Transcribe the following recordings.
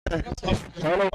Hello.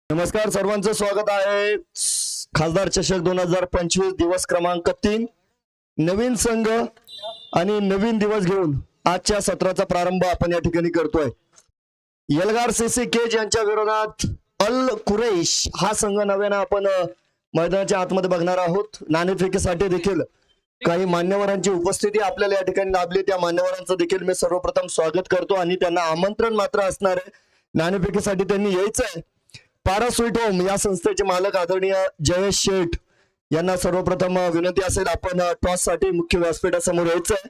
नमस्कार, सर्वांचं स्वागत आहे. खासदार चषक 2025 दिवस क्रमांक 3. नवीन संघ आणि नवीन दिवस घेऊन आजच्या सत्राचा प्रारंभ आपण या ठिकाणी करतोय. यलगार सीसी केज यांच्या विरोधात अल कुरैश हा संघ नव्यानं आपण मैदानाच्या आतमध्ये बघणार आहोत. नाणेफेकीसाठी देखील काही मान्यवरांची उपस्थिती आपल्याला या ठिकाणी लाभली. त्या मान्यवरांचं देखील मी सर्वप्रथम स्वागत करतो आणि त्यांना आमंत्रण मात्र असणार आहे. नाणेफेकीसाठी त्यांनी यायचं आहे. पारा स्वीट होम या संस्थेचे मालक आदरणीय जयेश शेठ यांना सर्वप्रथम विनंती असेल, आपण टॉस साठी मुख्य व्यासपीठासमोर यायचंय.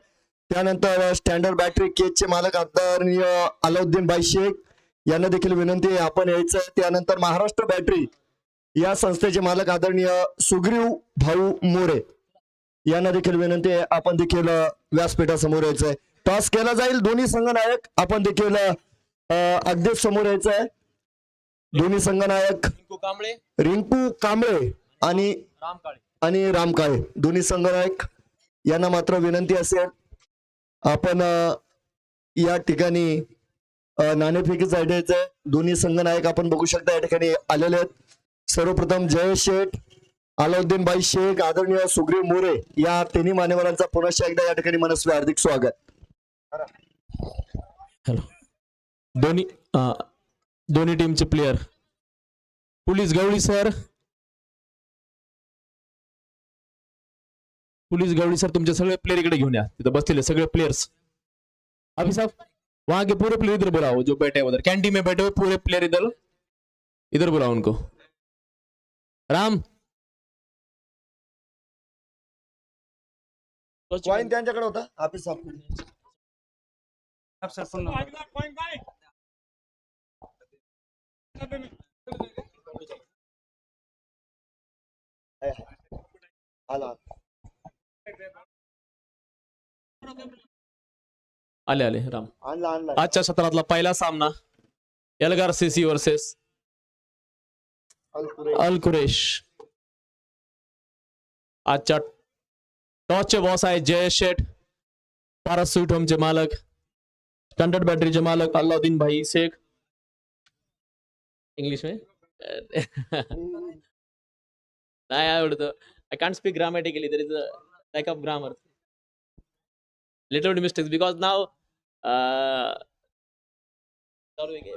त्यानंतर स्टँडर्ड बॅटरी केजचे मालक आदरणीय अलाउद्दीन भाई शेख यांना देखील विनंती आहे, आपण यायचंय. त्यानंतर महाराष्ट्र बॅटरी या संस्थेचे मालक आदरणीय सुग्रीव भाऊ मोरे यांना देखील विनंती आहे, आपण देखील व्यासपीठासमोर यायचंय. टॉस केला जाईल. दोन्ही संघनायक आपण देखील अगदी समोर यायचंय. दोन्ही संघनायक रिंकू कांबळे आणि राम काळे दोन्ही संघनायक यांना मात्र विनंती असेल, आपण या ठिकाणी नाणेफेकीसाठी यायचंय. दोन्ही संघनायक आपण बघू शकता या ठिकाणी आलेले आहेत. सर्वप्रथम जयेश शेठ, अलाउद्दीन भाई शेख, आदरणीय सुग्रीव मोरे या तिन्ही मान्यवरांचा पुनश्च एकदा या ठिकाणी मनस्वी हार्दिक स्वागत. हॅलो. दोन्ही टीमचे प्लेयर पोलीस गवळी सर, तुमचे सगळे प्लेयर इकडे घेऊन या. तिथे बसलेले सगळे प्लेयर्स. अभी साहब वहां के पूरे प्लेयर इधर बुलाओ, जो बैठे हैं उधर कैंटीन में बैठे हुए पूरे प्लेयर इधर इधर बुलाओ उनको. राम पॉइंट त्यांच्याकडे होता. ऑफिस आले आले. राम आजच्या सत्रातला पहिला सामना यलगार सीसी वर्सेस अल कुरेश. आजच्या टॉसचे बॉस आहे जयेश शेठ, पारस स्वीट होमचे मालक, स्टँडर्ड बॅटरीचे मालक अलाउद्दीन भाई शेख. इंग्लिश में नाही आवडतं. I can't speak grammatically. There is a lack of grammar. Little mistakes because now solving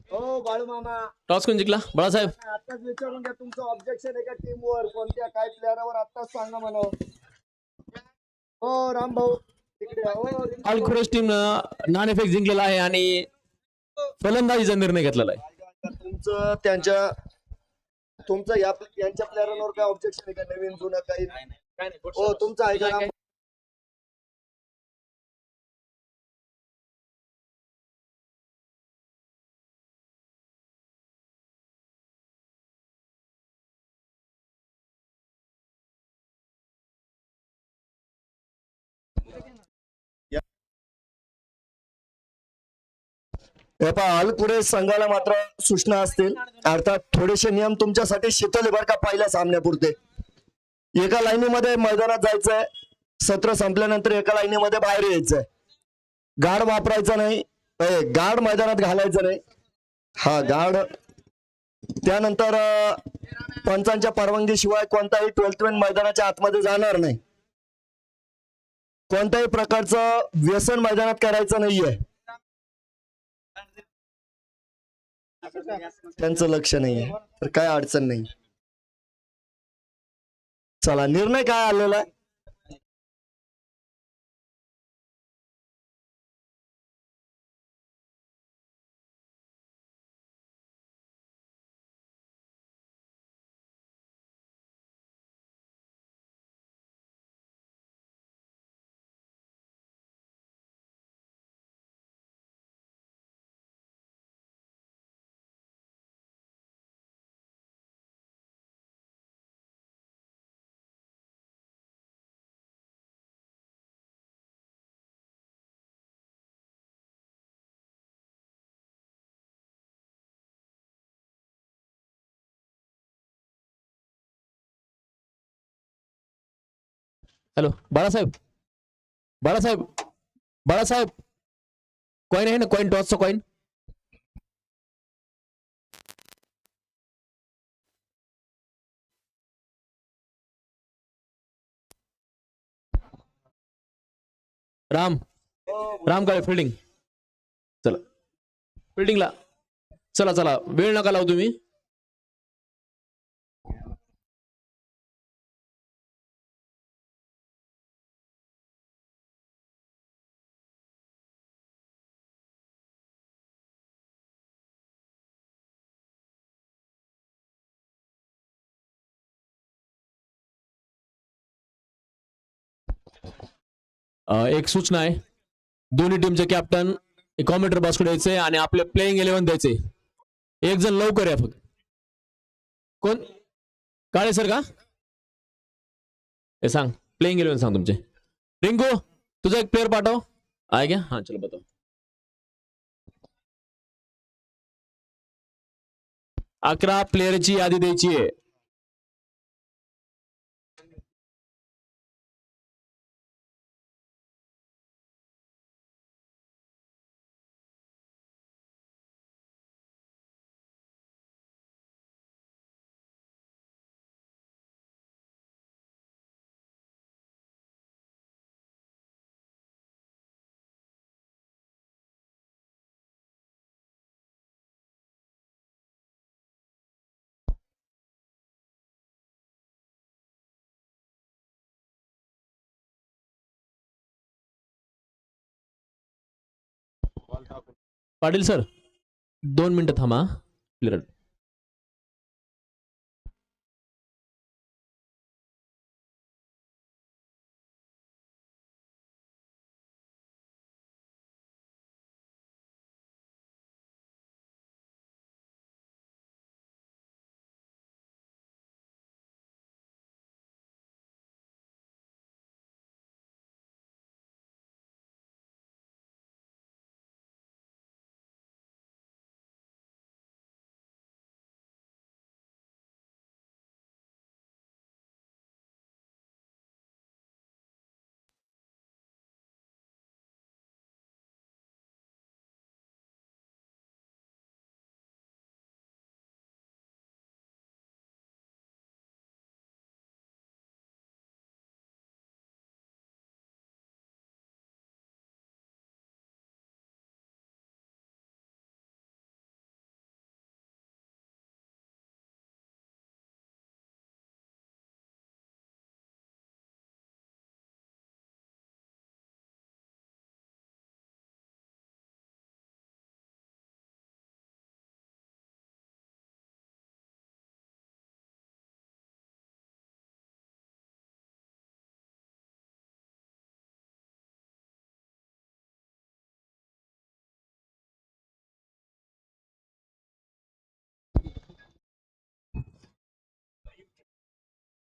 हो बाळू मामा, टॉस कोण जिंकला बाळासाहेब? आताच विचारून घ्या तुमचं ऑब्जेक्शन आहे का टीमवर, कोणत्या काय प्लेअरवर आताच सांगा मला. हो राम भाऊ तिकडे या. हो ऑल खुरेश टीम नॉन-इफेक्ट जिंकलेला आहे आणि फलंदाजीचा निर्णय घेतलेला आहे. तुमचं यांच्या प्लेअरांवर काय ऑब्जेक्शन आहे का, नवीन जुनं काही? हो तुमचं आहे का राम? पुढे संघाला मात्र सूचना असतील, अर्थात थोडेसे नियम तुमच्यासाठी शिथिल आहे बरं का, पहिल्या सामन्यापुरते. एका लाईनीमध्ये मैदानात जायचंय, सत्र संपल्यानंतर एका लाईनीमध्ये बाहेर यायचंय. गार्ड वापरायचा नाही, गार्ड मैदानात घालायचं नाही. हा गार्ड त्यानंतर पंचांच्या परवानगीशिवाय कोणताही 12th मॅन मैदानाच्या आतमध्ये जाणार नाही. कोणत्याही प्रकारचं व्यसन मैदानात करायचं नाहीये. त्यांचं लक्ष नाहीये तर काय अडचण नाही. चला निर्णय काय आलेला आहे? हॅलो बाळासाहेब, बाळासाहेब, बाळासाहेब, कॉईन आहे ना, कॉईन, टॉसचा कॉईन. राम, राम काळे फिल्डिंग. चला फिल्डिंगला, चला चला, वेळ नका लावू तुम्ही. एक सूचना आहे, दोन्ही टीमचे कॅप्टन कॉमेंटर बॉक्सकडे यायचे आणि आपले प्लेइंग 11 द्यायचे. एक जण लवकर या फक्त. कोण? काळे सर का? हे सांग, प्लेइंग 11 सांग तुमचे. रिंकू तुझा एक प्लेअर पाठव. आहे क्या? हाँ चलो बताओ. 11 प्लेअरची यादी द्यायची आहे. पाटील सर 2 मिनिटं थांबा. Player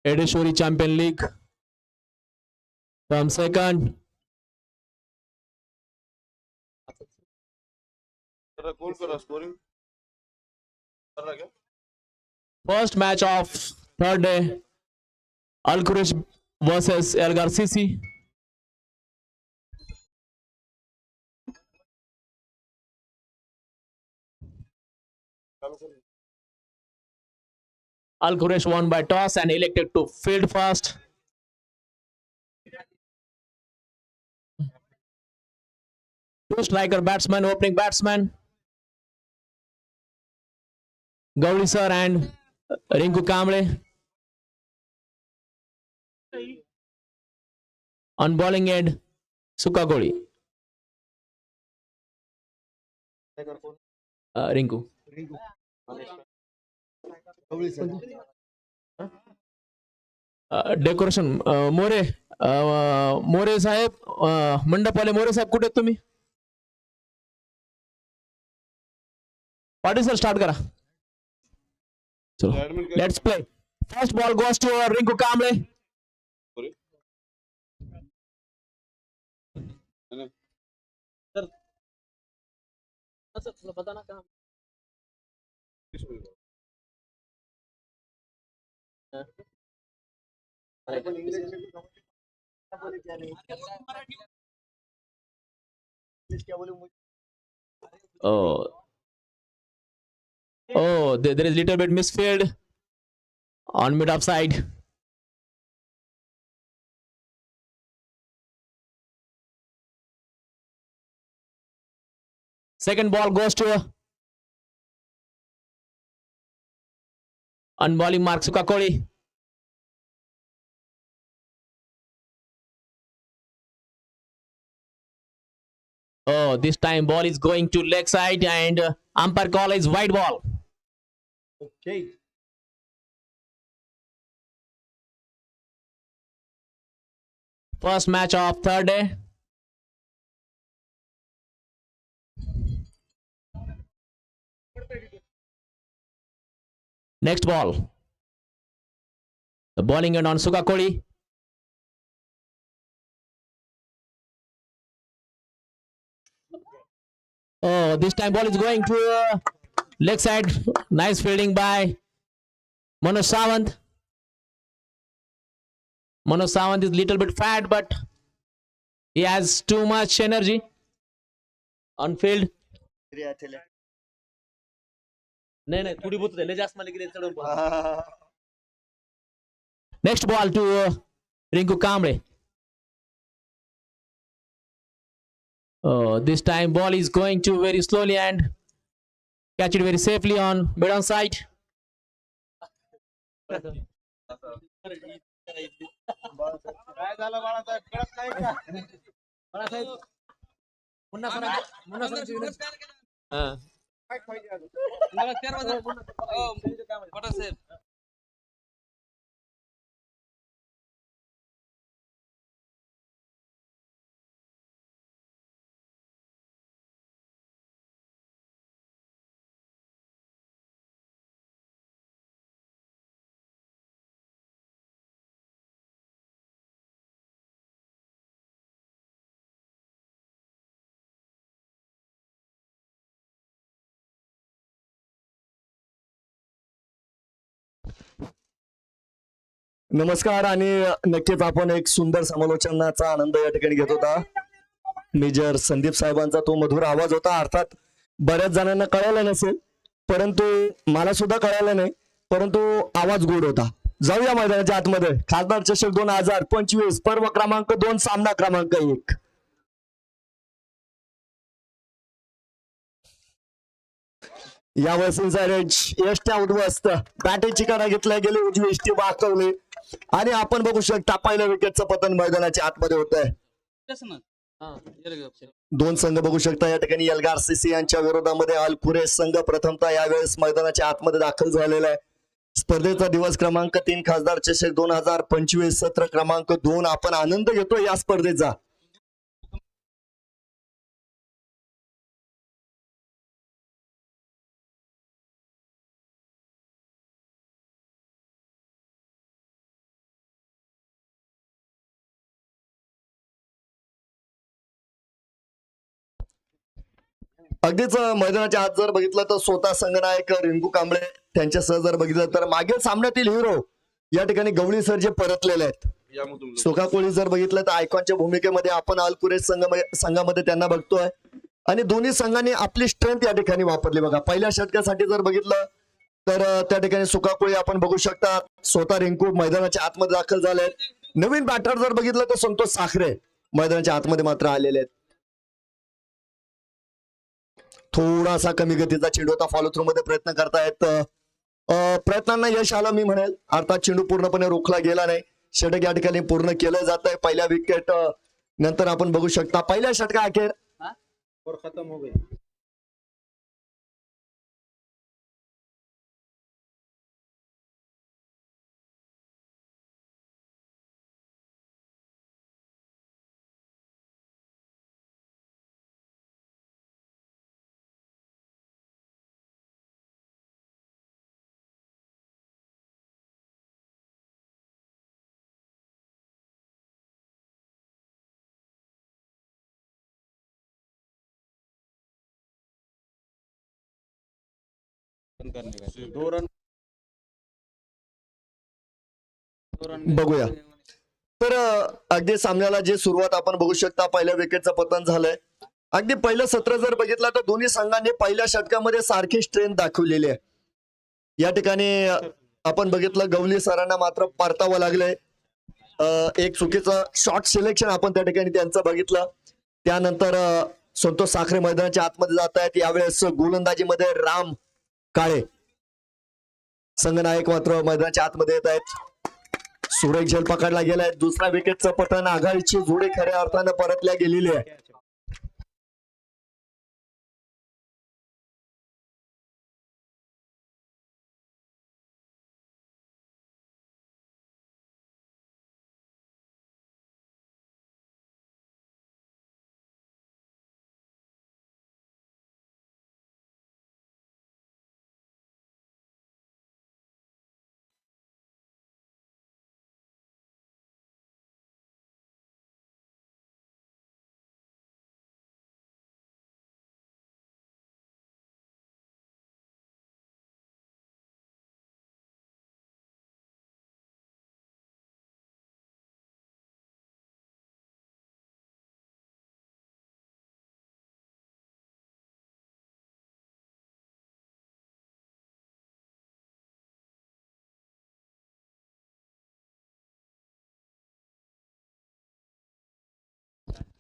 Edeshwari Champion League. From second. First match of third day. Al Quraish versus Elgar Sisi. Al Quraish won by toss and elected to field first. Two striker batsmen, opening batsman. Gauri sir and Rinku Kamble. On bowling end, Sukakoli. Rinku. Decoration More More साहेब मंडपवाले मोरे साहेब कुठे आहेत तुम्ही Patil sir start करा चलो let's play first ball goes to Rinku Kamble there is little bit misfield on mid offside. Second ball goes to on bowling mark Sukakoli. Oh, this time ball is going to leg side and umpire call is wide ball. Okay. First match of third day. Next ball. The bowling end on Sukakoli. Oh, this time ball is going to leg side. Nice fielding by Manoj Sawant. Manoj Sawant is little bit fat, but he has too much energy on field. Next ball to Rinku Kamble. This time ball is going to very slowly and catch it very safely on mid on side. नमस्कार आणि नक्कीच आपण एक सुंदर समालोचनाचा आनंद या ठिकाणी घेत होता. मेजर संदीप साहेबांचा तो मधुर आवाज होता. अर्थात बऱ्याच जणांना कळालं नसेल, परंतु मला सुद्धा कळालं नाही, परंतु आवाज गोड होता. जाऊया मैदानाच्या आतमध्ये. खासदार चषक 2025 पर्व क्रमांक 2 सामना क्रमांक 1. या वेळेस एसट्या उद्ध्वस्त बॅटिंगची कडा घेतल्या गेली, उजवी इष्टी वाकवली आणि आपण बघू शकता पहिल्या विकेटचं पतन मैदानाच्या आतमध्ये होत आहे. दोन संघ बघू शकता या ठिकाणी एल्गार सीसी यांच्या विरोधामध्ये अल कुरेश संघ प्रथमतः यावेळेस मैदानाच्या आतमध्ये दाखल झालेला आहे. स्पर्धेचा दिवस क्रमांक 3 खासदार चषक 2025 सत्र क्रमांक 2 आपण आनंद घेतो या स्पर्धेचा. अगदीच मैदानाच्या आत जर बघितलं तर स्वतः संघनायक रिंकू कांबळे त्यांच्यासह जर बघितलं तर मागील सामन्यातील हिरो या ठिकाणी गवळी सर जे परतलेले आहेत. सुका कोळी जर बघितलं तर आयकॉनच्या भूमिकेमध्ये आपण अल्कुरेज संघामध्ये त्यांना बघतोय आणि दोन्ही संघांनी आपली स्ट्रेंथ या ठिकाणी वापरली बघा. पहिल्या षटकासाठी जर बघितलं तर त्या ठिकाणी सुका कोळी आपण बघू शकता स्वतः रिंकू मैदानाच्या आतमध्ये दाखल झाले. नवीन बॅटर जर बघितलं तर संतोष साखरे मैदानाच्या आतमध्ये मात्र आलेले आहेत. थोडासा कमी गतीचा चेंडू होता, फॉलो थ्रू मध्ये प्रयत्न करतायत. प्रयत्नांना यश आलं मी म्हणेल. अर्थात चेंडू पूर्णपणे रोखला गेला नाही. षटक या ठिकाणी पूर्ण केलं जात आहे. पहिल्या विकेट नंतर आपण बघू शकता पहिल्या षटका अखेर खत्म हो गई. दो रन बघूया. तर अगदी सामन्याला जे सुरुवात आपण बघू शकता पहिल्या विकेटचं पतन झालंय. अगदी पहिलं सत्र जर बघितलं तर दोन्ही संघांनी पहिल्या षटकामध्ये सारखी स्ट्रेंथ दाखवलेली आहे. या ठिकाणी आपण बघितलं गवली सरांना मात्र परतावं लागलंय. एक चुकीचं शॉर्ट सिलेक्शन आपण त्या ठिकाणी त्यांचं बघितलं. त्यानंतर संतोष साखरे मैदानाच्या आतमध्ये जात आहेत. यावेळेस गोलंदाजीमध्ये राम काळे संघनायक मात्र मैदानाच्या आतमध्ये येत आहेत. सुरेख झेल पकडला गेलाय. दुसरा विकेटचं पतन, आघाडीची जोडी खऱ्या अर्थानं परतल्या गेलेली आहे.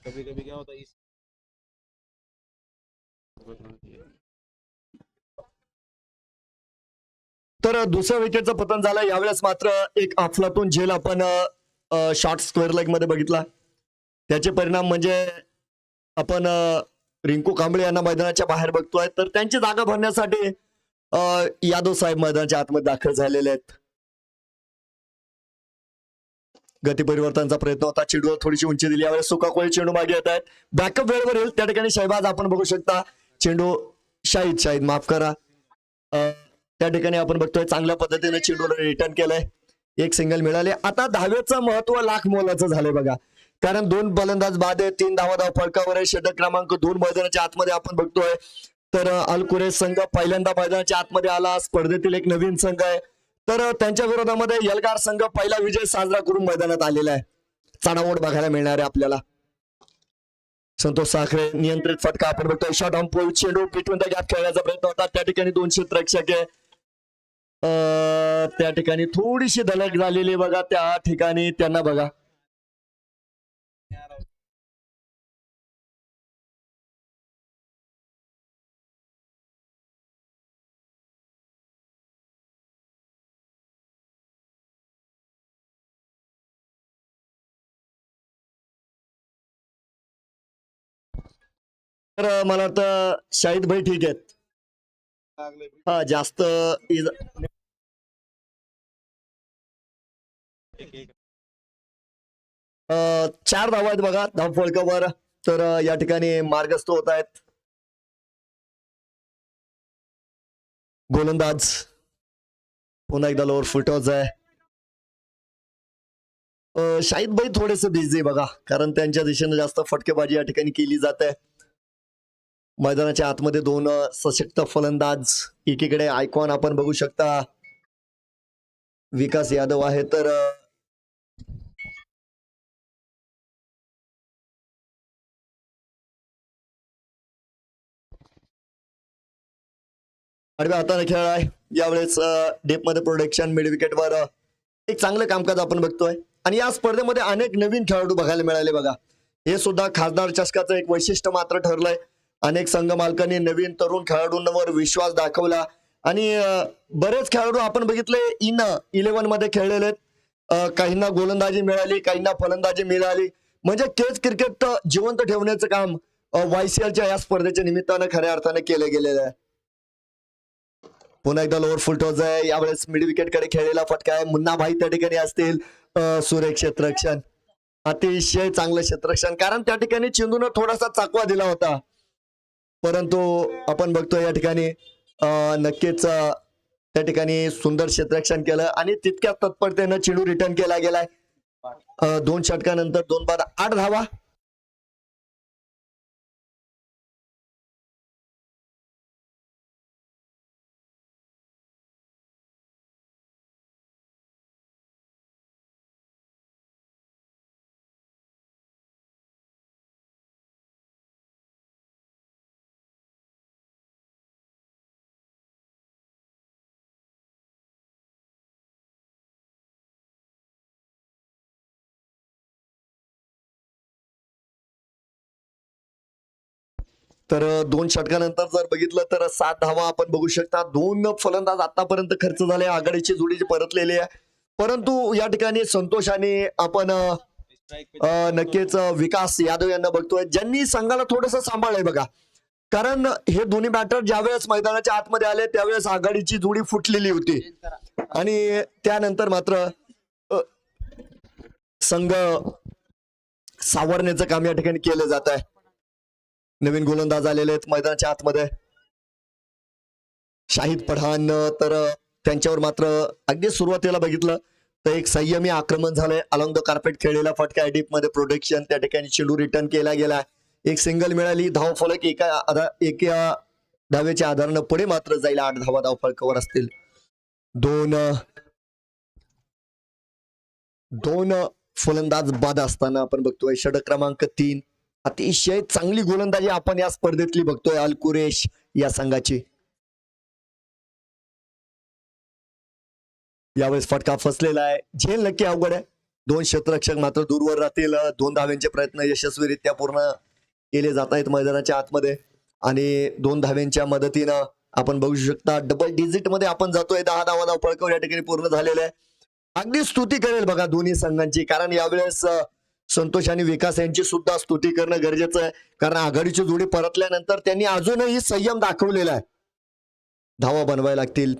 कभी कभी क्या होता है इस तर दुसऱ्या विकेटचं पतन झालं. यावेळेस मात्र एक अफलातून झेल आपण शॉर्ट स्क्वेअर लेग मध्ये बघितला. त्याचे परिणाम म्हणजे आपण रिंकू कांबळे यांना मैदानाच्या बाहेर बघतोय. तर त्यांची जागा भरण्यासाठी यादव साहेब मैदानाच्या आतमध्ये दाखल झालेले आहेत. गती परिवर्तनाचा प्रयत्न होता. चेंडूवर थोडीशी उंची दिली. यावेळेस सुका कोळी चेंडू मागे येत आहेत. बॅकअप वेळेवर येईल. त्या ठिकाणी शहबाज आपण बघू शकता. चेंडू शाहिद माफ करा. त्या ठिकाणी आपण बघतोय चांगल्या पद्धतीने चेंडूला रिटर्न केलंय. एक सिंगल मिळाले. आता धावेचं महत्व लाख मोलाचं झालंय बघा. कारण 2 फलंदाज बाद आहे. 3 धावा फळकावर आहे. षटक क्रमांक 2 मैदानाच्या आतमध्ये आपण बघतोय. तर अल संघ पहिल्यांदा मैदानाच्या आतमध्ये आला. स्पर्धेतील एक नवीन संघ आहे. तर त्यांच्या विरोधामध्ये यलगार संघ पहिला विजय साजरा करून मैदानात आलेला आहे. चढाओढ बघायला मिळणार आहे आपल्याला. संतोष साखरे नियंत्रित फटका आपण बघतोय. शॉट ऑन पोल चेंडू पिटून त्या गॅप खेळण्याचा प्रयत्न होता. त्या ठिकाणी 2 क्षेत्ररक्षक आहे. त्या ठिकाणी थोडीशी धडक झालेली बघा. त्या ठिकाणी त्यांना बघा तर मला वाटतं शाहिद भाई ठीक आहेत. हा जास्त चार धावा आहेत बघा धाव फळकावर. तर या ठिकाणी मार्गस्थ होत आहेत. गोलंदाज पुन्हा एकदा लोअर फुटॉच आहे. शाहिद भाई थोडेसे बिझी बघा कारण त्यांच्या दिशेने जास्त फटकेबाजी या ठिकाणी केली जाते. मैदानाच्या आतमध्ये दोन सशक्त फलंदाज, एकीकडे आयकॉन आपण बघू शकता विकास यादव आहे, तर आडव्या हाताने खेळलाय यावेळेस डेप मध्ये प्रोडक्शन मिड विकेटवर एक चांगलं कामकाज आपण बघतोय. आणि या स्पर्धेमध्ये अनेक नवीन खेळाडू बघायला मिळाले बघा. हे सुद्धा खासदार चषकाचं एक वैशिष्ट्य मात्र ठरलंय. अनेक संघ मालकांनी नवीन तरुण खेळाडूंवर विश्वास दाखवला आणि बरेच खेळाडू आपण बघितले इन 11 मध्ये खेळलेले आहेत. काहींना गोलंदाजी मिळाली, काहींना फलंदाजी मिळाली. म्हणजे केज क्रिकेट जिवंत ठेवण्याचं काम YCLच्या या स्पर्धेच्या निमित्तानं खऱ्या अर्थाने केलं गेलेलं आहे. पुन्हा एकदा लोअर फुल टॉस आहे. यावेळेस मिड विकेट कडे खेळलेला फटका आहे. मुन्ना भाई त्या ठिकाणी असतील. सुरेख क्षेत्ररक्षण, अतिशय चांगलं क्षेत्ररक्षण, कारण त्या ठिकाणी चेंडून थोडासा चाकवा दिला होता, परंतु आपण बघतोय या ठिकाणी नक्कीच त्या ठिकाणी सुंदर क्षेत्ररक्षण केलं आणि तितक्या तत्परतेनं चेंडू रिटर्न केला गेलाय. 2 षटकानंतर 2 बाद 8 धावा. तर 2 षटकानंतर जर बघितलं तर 7 धावा आपण बघू शकता. 2 फलंदाज आतापर्यंत खर्च झाले. आघाडीची जोडी जी परतलेली आहे, परंतु या ठिकाणी संतोषाने आपण नक्कीच विकास यादव यांना बघतोय, ज्यांनी संघाला थोडंसं सांभाळलंय बघा. कारण हे दोन्ही बॅटर ज्यावेळेस मैदानाच्या आतमध्ये आले त्यावेळेस आघाडीची जोडी फुटलेली होती आणि त्यानंतर मात्र संघ सावरण्याचं काम या ठिकाणी केलं जात आहे. नवीन गोलंदाज आलेले आहेत मैदानाच्या आतमध्ये. शाहिद पठाण, तर त्यांच्यावर मात्र अगदी सुरुवातीला बघितलं तर एक संयमी आक्रमण झालंय. अलॉंग द कार्पेट खेळलेला फटका आहे डीप मध्ये प्रोटेक्शन, त्या ठिकाणी चेंडू रिटर्न केला गेला. एक सिंगल मिळाली. धाव फलक एका धावेच्या आधारानं पुढे मात्र जाईल. 8 धावा धाव फलकावर असतील. दोन फलंदाज बाद असताना आपण बघतोय षटक क्रमांक 3. अतिशय चांगली गोलंदाजी आपण या स्पर्धेतली बघतोय अल कुरेश या संघाची. यावेळेस फटका फसलेला आहे. झेल नक्की अवघड आहे. 2 क्षेत्ररक्षक मात्र दूरवर राहतील. 2 धाव्यांचे प्रयत्न यशस्वीरित्या पूर्ण केले जात आहेत मैदानाच्या आतमध्ये आणि 2 धाव्यांच्या मदतीनं आपण बघू शकता डबल डिजिट मध्ये आपण जातोय. 10 धावा धाव फलकावर या ठिकाणी पूर्ण झालेले आहे. अगदी स्तुती करेल बघा दोन्ही संघांची, कारण यावेळेस संतोष आणि विकास यांची सुद्धा स्तुती करणं गरजेचं आहे, कारण आघाडीची जोडी परतल्यानंतर त्यांनी अजूनही संयम दाखवलेला आहे. धावा बनवायला लागतील.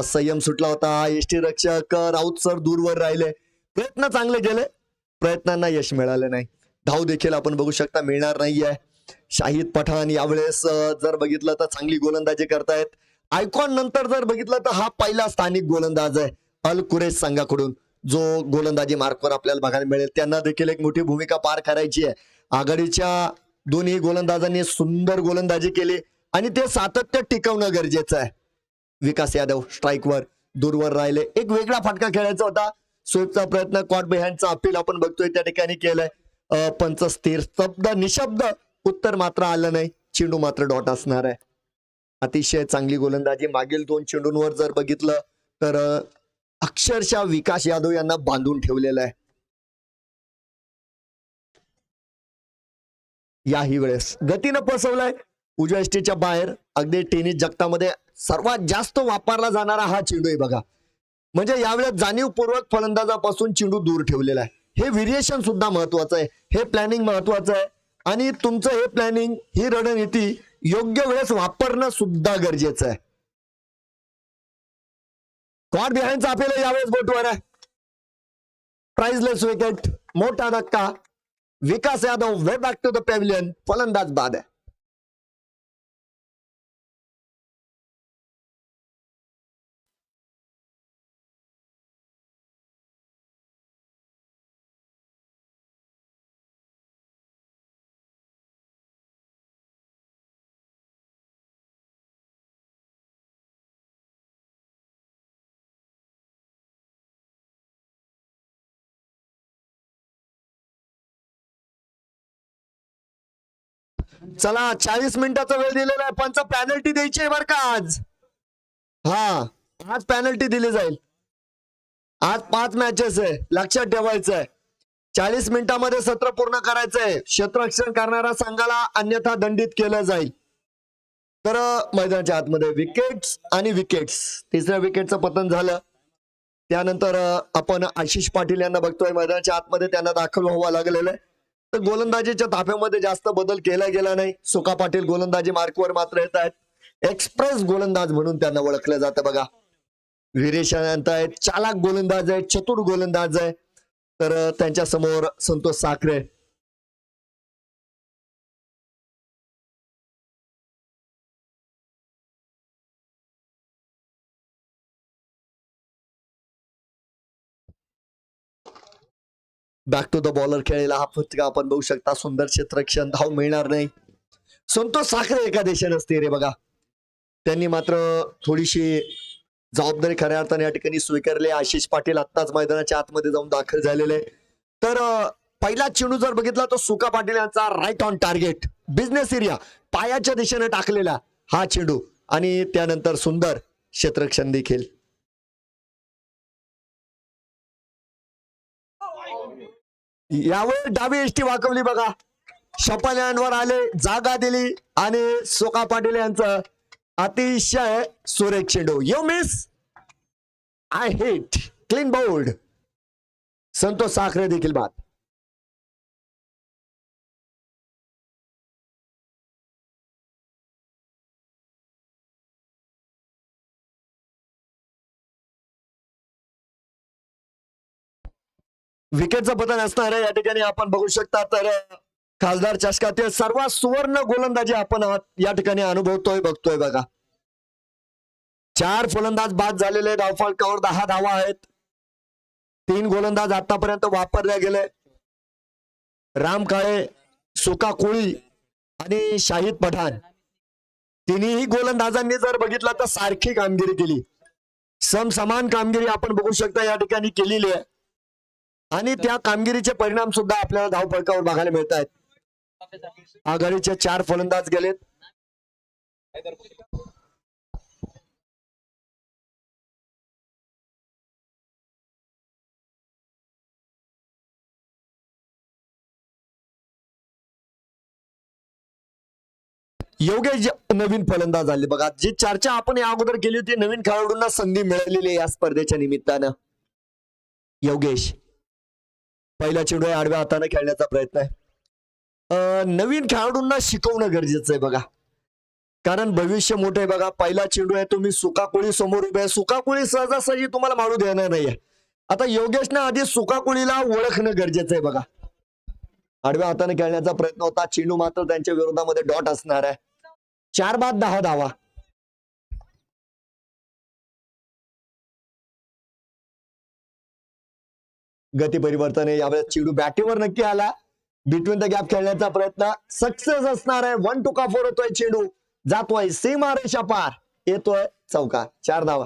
संयम सुटला होता. यष्टी रक्षक राऊत सर दूरवर राहिले. प्रयत्न चांगले केले, प्रयत्नांना यश मिळालं नाही. धाव देखील आपण बघू शकता मिळणार नाहीये. शाहिद पठाण यावेळेस जर बघितलं तर चांगली गोलंदाजी करतायत. आयकॉन नंतर जर बघितलं तर हा पहिला स्थानिक गोलंदाज आहे अल कुरेश संघाकडून जो गोलंदाजी मार्कवर आपल्याला बघायला मिळेल. त्यांना देखील एक मोठी भूमिका पार करायची आहे. आघाडीच्या दोन्ही गोलंदाजांनी सुंदर गोलंदाजी केली आणि ते सातत्य टिकवणं गरजेचं आहे. विकास यादव स्ट्राईकवर दूरवर राहिले. एक वेगळा फटका खेळायचा होता. स्वीपचा प्रयत्न कॉट बिहाइंडचा अपील आपण बघतोय त्या ठिकाणी केलंय. पंच स्थिर, स्तब्ध, निशब्द, उत्तर मात्र आलं नाही. चेंडू मात्र डॉट असणार आहे. अतिशय चांगली गोलंदाजी. मागील 2 चेंडूंवर जर बघितलं तर अक्षरशः विकास यादव यांना बांधून ठेवलेलं आहे. याही वेळेस गतीनं पसवलाय उजव्या यष्टीच्या बाहेर. अगदी टेनिस जगतामध्ये सर्वात जास्त वापरला जाणारा हा चेंडू आहे बघा. म्हणजे यावेळेस जाणीवपूर्वक फलंदाजापासून चेंडू दूर ठेवलेला आहे. हे व्हेरिएशन सुद्धा महत्वाचं आहे. हे प्लॅनिंग महत्वाचं आहे आणि तुमचं हे प्लॅनिंग, ही रणनीती योग्य वेळेस वापरणं सुद्धा गरजेचं आहे. कॉट बिहाइंडचा अपील यावेळेस बोटवर आहे. प्राइजलेस विकेट, मोठा धक्का. Vikas Yadav way back to the pavilion. फलंदाज बाद आहे. चला 40 मिनिटाचा वेळ दिलेला आहे. पंच पॅनल्टी द्यायची आहे बरं का आज. हा आज पॅनल्टी दिली जाईल. आज 5 मॅचेस आहे, लक्षात ठेवायचं आहे. 40 मिनिटांमध्ये सत्र पूर्ण करायचंय. क्षेत्ररक्षण करणाऱ्या संघाला अन्यथा दंडित केलं जाईल. तर मैदानाच्या आतमध्ये विकेट्स आणि विकेट्स. तिसऱ्या विकेटचं पतन झालं. त्यानंतर आपण आशिष पाटील यांना बघतोय मैदानाच्या आतमध्ये. त्यांना दाखल व्हावं लागलेलं आहे. तर गोलंदाजीच्या ताफ्यामध्ये जास्त बदल केला गेला नाही. सुका पाटील गोलंदाजी मार्कवर मात्र येत आहेत. एक्सप्रेस गोलंदाज म्हणून त्यांना ओळखलं जातं बघा. वीरेश अनंत आहेत, चालाक गोलंदाज आहे, चतुर गोलंदाज आहे. तर त्यांच्या समोर Santosh Sakhare. Back to the bowler खेळलेला हा फटका आपण बघू शकता. सुंदर क्षेत्ररक्षण, धाव मिळणार नाही. संतोष साखरे एका देशात असते रे बघा. त्यांनी मात्र थोडीशी जबाबदारी खऱ्या अर्थाने या ठिकाणी स्वीकारली. आशिष पाटील आत्ताच मैदानाच्या आतमध्ये जाऊन दाखल झालेले. तर पहिला चेंडू जर बघितला तर सुका पाटील यांचा right on target business area पायाच्या दिशेने टाकलेला हा चेंडू आणि त्यानंतर सुंदर क्षेत्ररक्षण देखील. यावर डावी एष्टी वाकवली बघा. शपल्यांवर आले, जागा दिली आणि सुका पाटील यांचं अतिशय सुरेख चेंडू. You miss, I hit, clean bowled. Santosh Sakhare देखील बाद. विकेटचं पतन असणार आहे या ठिकाणी आपण बघू शकता. तर खासदार चषकातील सर्वात सुवर्ण गोलंदाजी आपण या ठिकाणी अनुभवतोय बघतोय बघा. 4 फलंदाज बाद झालेले. धावफलकावर 10 धावा आहेत. 3 गोलंदाज आतापर्यंत वापरले गेले. राम काळे, सुका कोळी आणि शाहिद पठाण तिन्ही गोलंदाजांनी जर बघितलं तर सारखी कामगिरी केली. समसमान कामगिरी आपण बघू शकता या ठिकाणी केलेली आहे आणि त्या कामगिरीचे परिणाम सुद्धा आपल्याला धावफलकावर बघायला मिळत आहेत. आघाडीचे 4 फलंदाज गेलेत. योगेश नवीन फलंदाज आले बघा. जी चर्चा आपण या अगोदर केली होती, नवीन खेळाडूंना संधी मिळालेली आहे या स्पर्धेच्या निमित्तानं. योगेश पहिला चेंडू आडव्या हाताने खेळण्याचा प्रयत्न आहे. नवीन खेळाडूंना शिकवणं गरजेचं आहे बघा, कारण भविष्य मोठं आहे बघा. पहिला चेंडू आहे, तुम्ही सुकाकुळी समोर उभे आहे. सुकाकुळी सहजासहजी तुम्हाला मारू देणार नाहीये. आता योगेशनं आधी सुकाकुळीला ओळखणं गरजेचं आहे बघा. आडव्या हाताने खेळण्याचा प्रयत्न होता. चेंडू मात्र त्यांच्या विरोधामध्ये डॉट असणार आहे. 4 बाद 10 धावा. गती परिवर्तन आहे यावेळेस. चेंडू बॅटीवर नक्की आला. बिटवीन द गॅप खेळण्याचा प्रयत्न सक्सेस असणार आहे. 1 to 4 होतोय. चेंडू जातोय सीमारेषा पार, येतोय चौका. 4 धावा.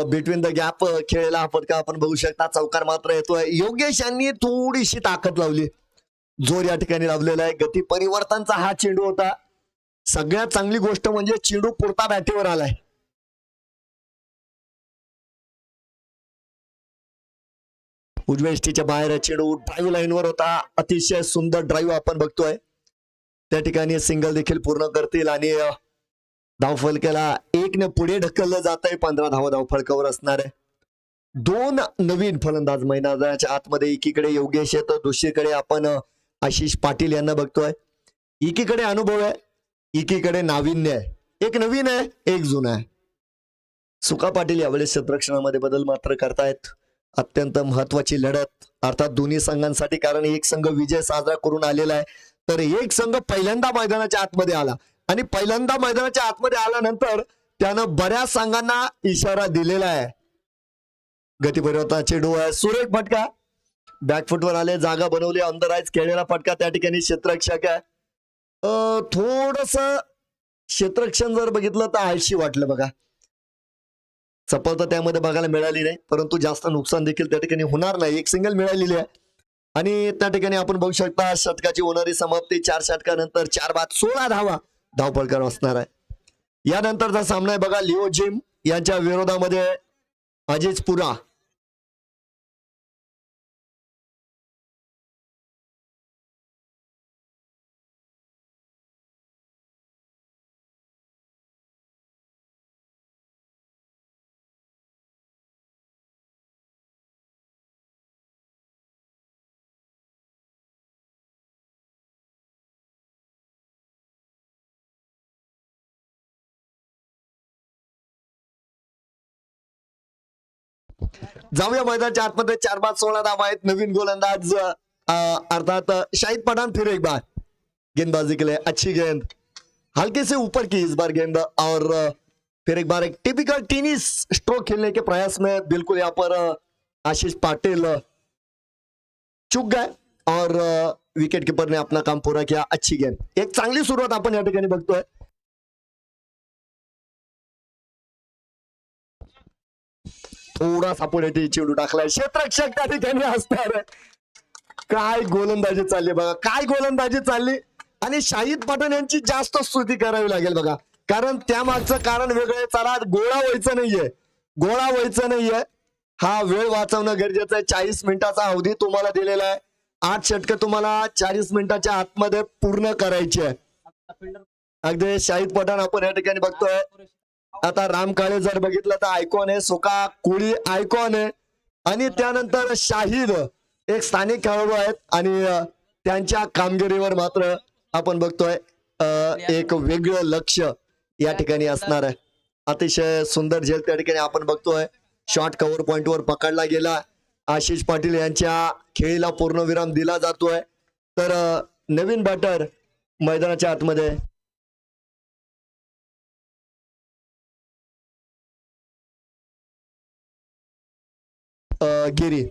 बिटवीन द गॅप खेळलेला हा फटका आपण बघू शकता. चौकार मात्र येतोय. योगेश यांनी थोडीशी ताकद लावली, जोर या ठिकाणी लावलेला आहे. गती परिवर्तनचा हा चेंडू होता. सगळ्यात चांगली गोष्ट म्हणजे चेंडू पुरता बॅटीवर आलाय. उजव्या एष्टीच्या बाहेर चेंडू ड्राईव्ह लाईनवर होता. अतिशय सुंदर ड्राईव्ह आपण बघतोय. त्या ठिकाणी सिंगल देखील पूर्ण करतील आणि धावफलकाला 1 ने पुढे ढकललं जात आहे. 15 धावा धावफलकावर असणार आहे. 2 नवीन फलंदाज मैदानाच्या आतमध्ये. एकीकडे योगेश आहे तर दुसरीकडे आपण आशिष पाटील यांना बघतोय. एकीकडे अनुभव आहे, एकीकडे नाविन्य आहे. एक नवीन आहे, एक जुना आहे. सुका पाटील यावेळेस क्षेत्ररक्षणामध्ये बदल मात्र करतायत. अत्यंत महत्वाची लढत अर्थात दोन्ही संघांसाठी, कारण एक संघ विजय साजरा करून आलेला आहे तर एक संघ पहिल्यांदा मैदानाच्या आतमध्ये आला आणि पहिल्यांदा मैदानाच्या आतमध्ये आल्यानंतर त्यानं बऱ्याच संघांना इशारा दिलेला आहे. गती परिवर्तन चेंडू आहे, सुरेख फटका. बॅकफुटवर आले, जागा बनवली, ऑन द राईज खेळलेला फटका. त्या ठिकाणी क्षेत्ररक्षक आहे. थोडस क्षेत्ररक्षण जर बघितलं तर आळशी वाटलं बघा. चपळता त्यामध्ये बघायला मिळाली नाही, परंतु जास्त नुकसान देखील त्या ठिकाणी होणार नाही. एक सिंगल मिळालेली आहे आणि त्या ठिकाणी आपण बघू शकता षटकाची होणारी समाप्ती 4 षटकानंतर 4 बाद 16 धावा धावपळकर असणार आहे. यानंतरचा सामना आहे बघा लिओ जिम यांच्या विरोधामध्ये अजिज पुरा. जाऊया मैदानाच्या आतमध्ये 4 बाद 16 धावा आहेत. नवीन गोलंदाज अर्थात शाहिद पठान फिर एक बार गेंदबाजी के लिए अच्छी गेंद हल्के से ऊपर की इस बार गेंद और फिर एक बार एक टिपिकल टेनिस स्ट्रोक खेलने के प्रयास में बिल्कुल यहाँ पर आशीष पाटिल चूक गए और विकेट कीपर ने अपना काम पूरा किया. अच्छी गेंद एक चांगली सुरुवात आपण या ठिकाणी बघतोय. थोडासा पुढे चेंडू टाकलाय क्षेत्ररक्षक त्या ठिकाणी असणार आहे. काय गोलंदाजी चालली बघा, काय गोलंदाजी चालली आणि शाहिद पठाण यांची जास्त स्तुती करावी लागेल बघा, कारण त्या मागचं कारण वेगळं आहे. चला गोळा व्हायचं नाहीये, गोळा व्हायचं नाहीये. हा वेळ वाचवणं गरजेचं आहे. 40 मिनिटाचा अवधी तुम्हाला दिलेला आहे. 8 षटकं तुम्हाला 40 मिनिटाच्या आतमध्ये पूर्ण करायची आहे. अगदी शाहिद पठाण आपण या ठिकाणी बघतोय. आता राम काळे जर बघितलं तर आयकॉन आहे, सोका कोळी आयकॉन आहे आणि त्यानंतर शाहिद एक स्थानिक खेळाडू आहेत आणि त्यांच्या कामगिरीवर मात्र आपण बघतोय एक वेगळं लक्ष या ठिकाणी असणार आहे. अतिशय सुंदर झेल त्या ठिकाणी आपण बघतोय. शॉर्ट कव्हर पॉइंट वर पकडला गेला. आशिष पाटील यांच्या खेळीला पूर्णविराम दिला जातोय. तर नवीन बॅटर मैदानाच्या आतमध्ये गिरी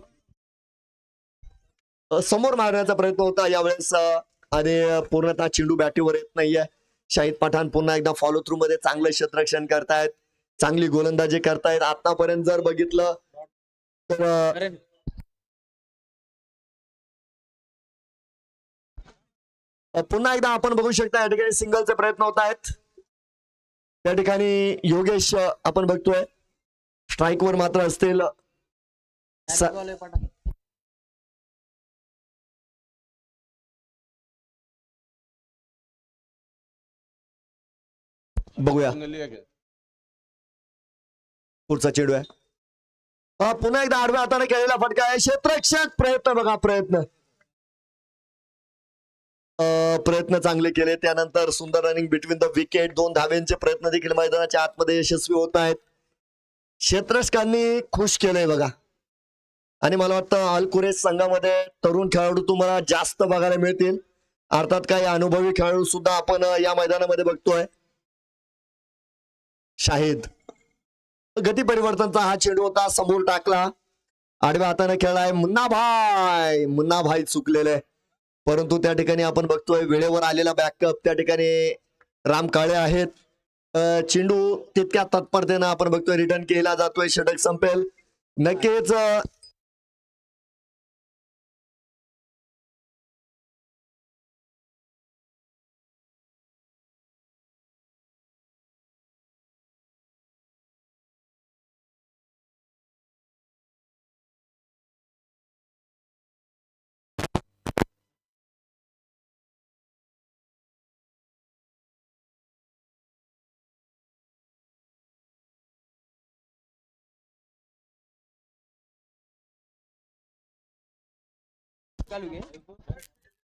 समोर मारण्याचा प्रयत्न होता यावेळेस आणि पूर्णतः चेंडू बॅटीवर येत नाहीये. शाहिद पठाण पुन्हा एकदा फॉलो थ्रू मध्ये चांगलं क्षेत्ररक्षण करतायत, चांगली गोलंदाजी करतायत. आतापर्यंत जर बघितलं तर पुन्हा एकदा आपण बघू शकता या ठिकाणी सिंगलचे प्रयत्न होत आहेत. त्या ठिकाणी योगेश आपण बघतोय स्ट्राईक वर मात्र असतील. बघूया पुढचा चेंडू आहे. पुन्हा एकदा आडव्या हाताने केलेला फटका आहे. क्षेत्ररक्षक प्रयत्न बघा, प्रयत्न चांगले केले. त्यानंतर सुंदर रनिंग बिटवीन द विकेट. 2 धावेंचे प्रयत्न देखील मैदानाच्या आतमध्ये यशस्वी होत आहेत. क्षेत्ररक्षकांनी खुश केलंय बघा आणि मला वाटतं अलकुरेस संघामध्ये तरुण खेळाडू तुम्हाला जास्त बघायला मिळतील. अर्थात काही अनुभवी खेळाडू सुद्धा आपण या मैदानामध्ये बघतोय. शाहिद गती परिवर्तनचा हा चेंडू होता, समोर टाकला, आडव्या हाताने खेळलाय. मुन्ना भाई चुकलेले, परंतु त्या ठिकाणी आपण बघतोय वेळेवर आलेला बॅकअप त्या ठिकाणी राम काळे आहेत. चेंडू तितक्या तत्परतेनं आपण बघतोय रिटर्न केला जातोय. षटक संपेल नक्कीच.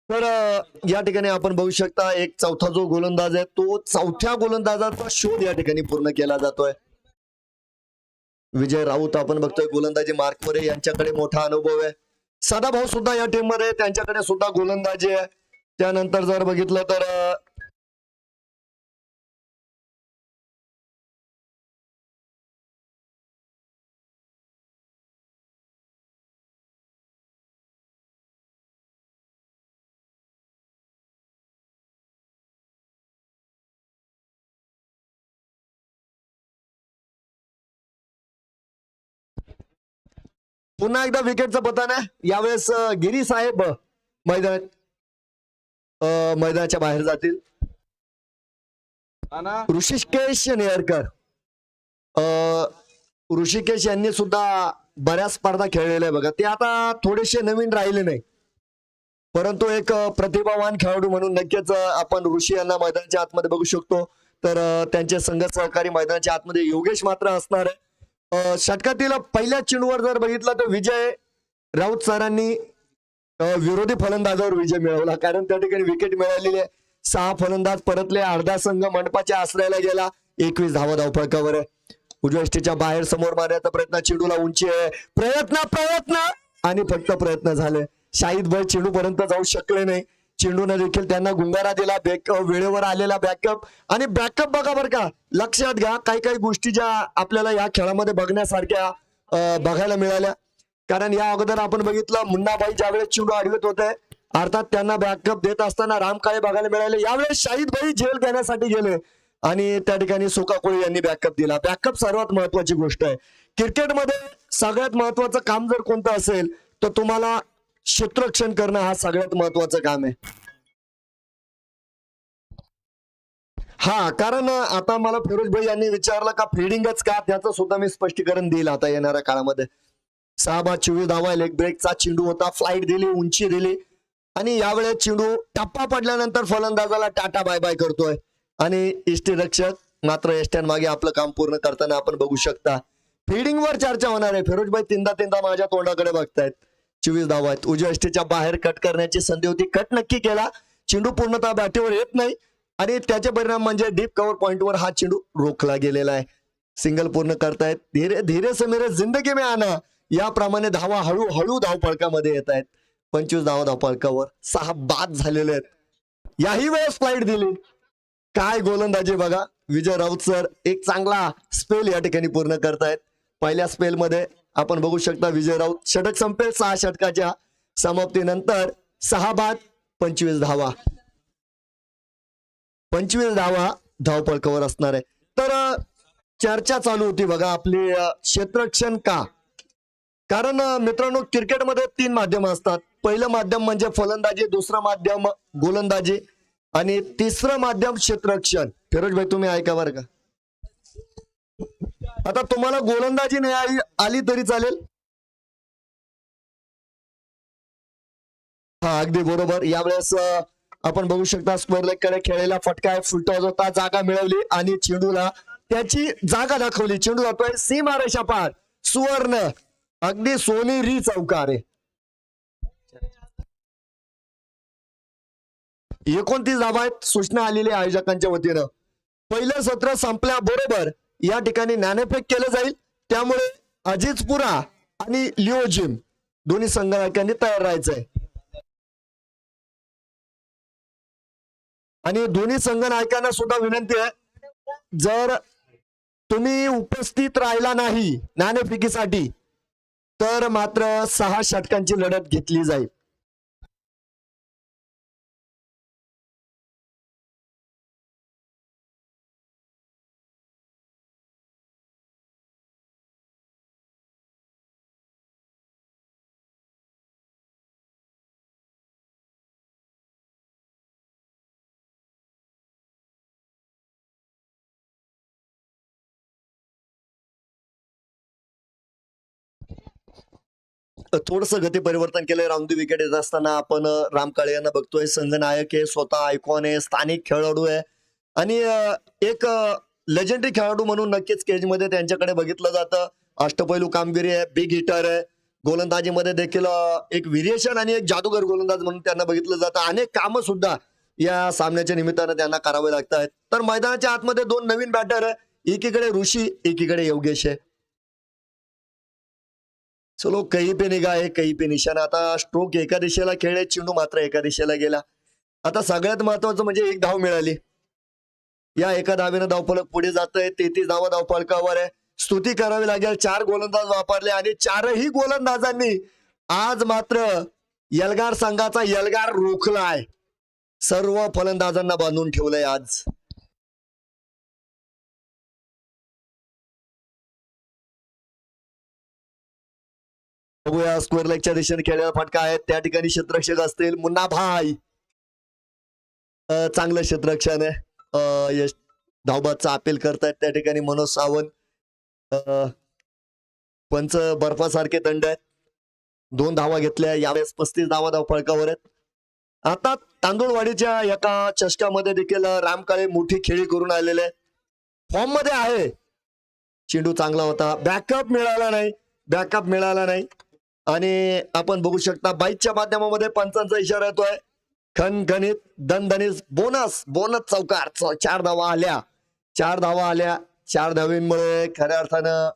तर या ठिकाणी आपण बघू शकता एक चौथा जो गोलंदाज आहे तो चौथ्या गोलंदाजाचा शोध या ठिकाणी पूर्ण केला जातोय. विजय राऊत आपण बघतोय गोलंदाजी मार्कवर यांच्याकडे मोठा अनुभव आहे. सदाभाऊ सुद्धा या टीम मध्ये त्यांच्याकडे सुद्धा गोलंदाजी आहे. त्यानंतर जर बघितलं तर पुन्हा एकदा विकेटचं पतन आहे. यावेळेस गिरी साहेब मैदानाच्या बाहेर जातील. ऋषिकेश नेरकर, ऋषिकेश यांनी सुद्धा बऱ्याच स्पर्धा खेळलेल्या आहे बघा. ते आता थोडेसे नवीन राहिले नाही, परंतु एक प्रतिभावान खेळाडू म्हणून नक्कीच आपण ऋषी यांना मैदानाच्या आतमध्ये बघू शकतो. तर त्यांचे संघ सहकारी मैदानाच्या आतमध्ये योगेश मात्र असणार आहे. षटकातील पहिल्या चेंडूवर जर बघितलं तर विजय राऊत सरांनी विरोधी फलंदाजावर विजय मिळवला, कारण त्या ठिकाणी विकेट मिळालेली आहे. 6 फलंदाज परतले. अर्धा संघ मंडपाच्या आश्रयाला गेला. 21 धावा धावफलकावर आहे. उजव्या यष्टीच्या बाहेर समोर मारण्याचा प्रयत्न, चेंडूला उंची आहे. प्रयत्न आणि फक्त प्रयत्न झाले. शाहिद भाई चेंडू पर्यंत जाऊ शकले नाही. चेंडूने देखील त्यांना गुंगारा दिला. वेळेवर आलेला बॅकअप आणि बॅकअप बघा बरं का, लक्षात घ्या काही गोष्टी ज्या आपल्याला या खेळामध्ये बघण्यासारख्या बघायला मिळाल्या. कारण या अगोदर आपण बघितलं मुन्नाभाई ज्यावेळेस चेंडू आडवत होते, अर्थात त्यांना बॅकअप देत असताना राम काळे बघायला मिळाले. यावेळेस शाहिद भाई झेल घेण्यासाठी गेले आणि त्या ठिकाणी सुका कोळी यांनी बॅकअप दिला. बॅकअप सर्वात महत्वाची गोष्ट आहे क्रिकेटमध्ये. सगळ्यात महत्वाचं काम जर कोणतं असेल तर तुम्हाला क्षेत्ररक्षण करणं हा सगळ्यात महत्वाचं काम आहे. हा, कारण आता मला फिरोज भाई यांनी विचारलं का फिल्डिंगच का, त्याचं सुद्धा मी स्पष्टीकरण देईल आता येणाऱ्या काळामध्ये. 6 बाद 24 धावा, लेग ब्रेकचा चेंडू होता, फ्लाईट दिली, उंची दिली आणि यावेळेस चेंडू टप्पा पडल्यानंतर फलंदाजाला टाटा बाय बाय करतोय आणि यष्टीरक्षक मात्र यष्ट्यां मागे आपलं काम पूर्ण करताना आपण बघू शकता. फिल्डिंगवर चर्चा होणार आहे. फिरोज भाई तीनदा माझ्या तोंडाकडे बघतायत. 24 धावा आहेत. उजव्या यष्टीच्या बाहेर कट करण्याची संधी होती, कट नक्की केला. चेंडू पूर्णतः बॅटीवर येत नाही आणि त्याचे परिणाम म्हणजे डीप कव्हर पॉइंटवर हा चेंडू रोखला गेलेला आहे. सिंगल पूर्ण करतायत. धीरे धीरे से मेरे जिंदगी में आना, याप्रमाणे धावा हळूहळू धावफलकामध्ये येत आहेत. 25 धावा धावफलकावर, 6 बाद झालेले आहेत. याही वेळेस फ्लाईट दिली. काय गोलंदाजी बघा. विजय राऊत सर एक चांगला स्पेल या ठिकाणी पूर्ण करतायत. पहिल्या स्पेल मध्ये आपण बघू शकता विजय राऊत षटक संपेल. 6 षटकाच्या समाप्तीनंतर 6 बाद 25 धावा, 25 धावा धावफलकावर असणार आहे. तर चर्चा चालू होती बघा आपली क्षेत्ररक्षण का. कारण मित्रांनो क्रिकेटमध्ये 3 माध्यम असतात. पहिलं माध्यम म्हणजे फलंदाजी, दुसरं माध्यम गोलंदाजी आणि तिसरं माध्यम क्षेत्ररक्षण. फिरोज भाई तुम्ही ऐका बरं का, आता तुम्हाला गोलंदाजी नाही आली तरी चालेल. हा अगदी बरोबर. यावेळेस आपण बघू शकता स्क्वेअर लेग कडे खेळलेला फटका आहे, फुलटॉस होता, जागा मिळवली आणि चेंडूला त्याची जागा दाखवली. चेंडू जातोय सीमारेषा पार, सुवर्ण, अगदी सोनेरी चौकार आहे. 29 धावा आहेत. सूचना आलेली आयोजकांच्या वतीनं. पहिलं सत्र संपल्याबरोबर या ठिकाणी नाणेफेक केलं जाईल. त्यामुळे अजितपुरा आणि लिओजिम दोन्ही संघनायकांनी तयार राहायचंय आणि दोन्ही संघनायकांना सुद्धा विनंती आहे, जर तुम्ही उपस्थित राहिला नाही नाणेफेकीसाठी तर मात्र 6 षटकांची लढत घेतली जाईल. थोडस गती परिवर्तन केलंय. रामदेव विकेट येत असताना आपण राम काळे यांना बघतोय. संघनायक आहे, स्वतः आयकॉन आहे, स्थानिक खेळाडू आहे आणि एक लेजेंडरी खेळाडू म्हणून नक्कीच केज मध्ये त्यांच्याकडे बघितलं जातं. अष्टपैलू कामगिरी आहे, बिग हिटर आहे. गोलंदाजीमध्ये देखील एक व्हेरिएशन आणि एक जादूगर गोलंदाज म्हणून त्यांना बघितलं जातं. अनेक कामं सुद्धा या सामन्याच्या निमित्तानं त्यांना करावे लागत आहेत. तर मैदानाच्या आतमध्ये 2 नवीन बॅटर आहे, एकीकडे ऋषी, एकीकडे योगेश आहे. चलो कहीं पे निगाह है कहीं पे निशाणा. आता स्ट्रोक एका दिशेला खेळले, चेंडू मात्र एका दिशेला गेला. आता सगळ्यात महत्वाचं म्हणजे 1 धाव मिळाली. या एका धावेनं धावफलक पुढे जातंय. 33 धावा धावफलकावर आहे. स्तुती करावी लागेल. 4 गोलंदाज वापरले आणि 4ही गोलंदाजांनी आज मात्र यलगार संघाचा यलगार रोखलाय. सर्व फलंदाजांना बांधून ठेवलंय आज. बघूया स्क्वेअर लेगच्या दिशेने खेळलेला फटका आहे. त्या ठिकाणी क्षेत्ररक्षक असतील मुन्ना भाई. चांगलं क्षेत्ररक्षण आहे. यश धावबादचा अपील करतायत त्या ठिकाणी मनोज सावंत. पंच बर्फासारखे दंड आहेत. 2 धावा घेतल्या यावेळेस 35 धावा धावफलकावर आहेत. आता तांदूळवाडीच्या एका चषकामध्ये देखील रामकाळे मोठी खेळी करून आलेले आहेत. फॉर्म मध्ये आहे. चेंडू चांगला होता. बॅकअप मिळाला नाही आणि आपण बघू शकता बाईकच्या माध्यमामध्ये पंचांचा इशारा येतोय. खणखणीत दणदणीत बोनस चौकार. 4 धावा आल्या. 4 धावींमुळे खऱ्या अर्थानं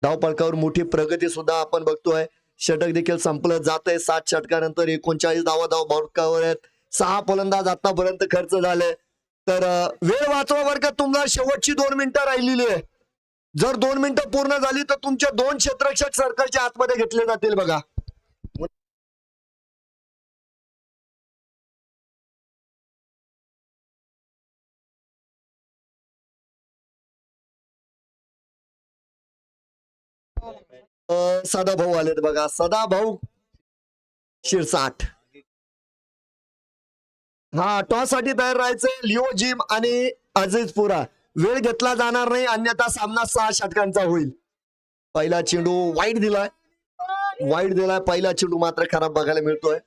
धावफलकावर मोठी प्रगती सुद्धा आपण बघतोय. षटक देखील संपलं जातंय. 7 षटकानंतर 39 धावा धावफलकावर आहेत. 6 फलंदाज आतापर्यंत खर्च झाले. तर वेळ वाचवा बरं का. तुम्हाला शेवटची 2 मिनिटं राहिलेली आहे. जर 2 मिनिटं पूर्ण झाली तर तुमचे 2 क्षेत्ररक्षक सर्कलच्या आतमध्ये घेतले जातील बघा. सदाभाऊ आलेत बघा. सदाभाऊ शिरसाट. हा टॉस साठी तयार राहायचंय. लिओ जिम आणि अजीजपुरा. वेळ घेतला जाणार नाही अन्यथा सामना 6 षटकांचा होईल. पहिला चेंडू वाईट दिलाय. पहिला चेंडू मात्र खराब बघायला मिळतोय.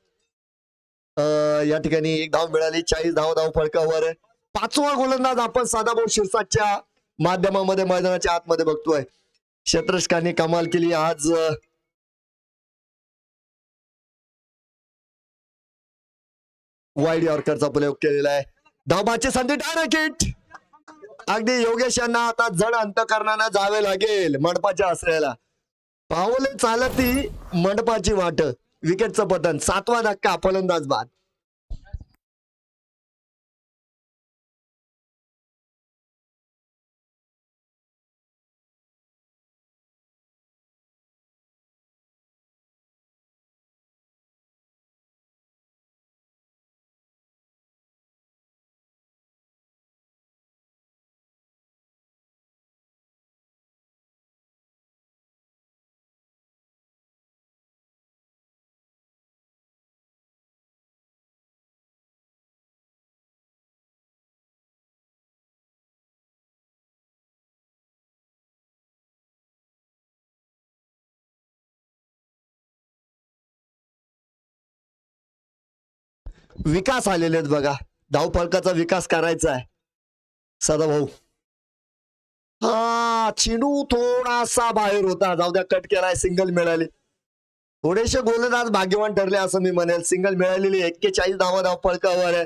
या ठिकाणी 1 धाव मिळाली. 40 धाव फलकावर. 5वा गोलंदाज आपण सदाभाऊ शिरसाटच्या माध्यमामध्ये मैदानाच्या आतमध्ये बघतोय. क्षेत्ररक्षकांनी कमाल केली आज. वाईड यॉर्करचा प्रयोग केलेला आहे. धावबाची संधी डायरेक्ट हिट. अगदी योगेश यांना आता जड अंतकरणानं जावे लागेल मंडपाच्या आश्रयाला. पावले चालती मंडपाची वाट. विकेटचं पतन. 7वा धक्का फलंदाज बाद. विकास आलेले आहेत बघा. धावफलकाचा विकास करायचा आहे. सदाभाऊ. हा चेंडू थोडासा बाहेर होता. जाऊ द्या. कट केलाय. सिंगल मिळाली. थोडेसे गोलंदाज भाग्यवान ठरले असं मी म्हणेल. सिंगल मिळालेली. 41 धावफलकावर आहे.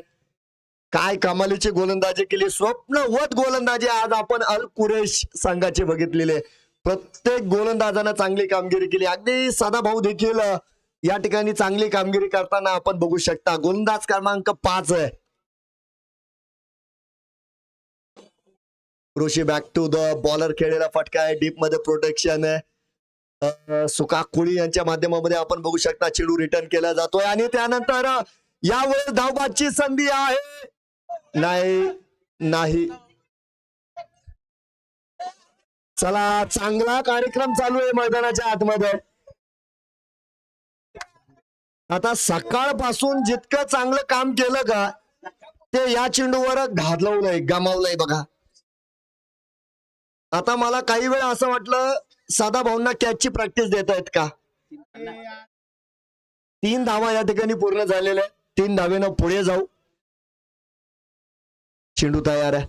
काय कमालीची गोलंदाजी केली. स्वप्नवत गोलंदाजी आज आपण अल कुरेश संघाची बघितलेली. प्रत्येक गोलंदाजानं चांगली कामगिरी केली. अगदी सदाभाऊ देखील या ठिकाणी चांगली कामगिरी करताना आपण बघू शकता. गोलंदाज क्रमांक 5 आहे. ऋषी बॅक टू द बॉलर खेळलेला फटका आहे. डीप मध्ये प्रोटेक्शन आहे. सुका कुळी यांच्या माध्यमामध्ये आपण बघू शकता. चेंडू रिटर्न केला जातोय आणि त्यानंतर यावेळेस धावबादची संधी आहे. नाही. चला चांगला कार्यक्रम चालू आहे मैदानाच्या आतमध्ये. आता सकाळपासून जितकं चांगलं काम केलं का ते या चेंडूवर गमावलंय बघा. आता मला काही वेळ असं वाटलं सदाभाऊंना कॅचची प्रॅक्टिस देत आहेत का. 3 धावा या ठिकाणी पूर्ण झालेल्या. 3 धावेनं पुढे जाऊ. चेंडू तयार आहे.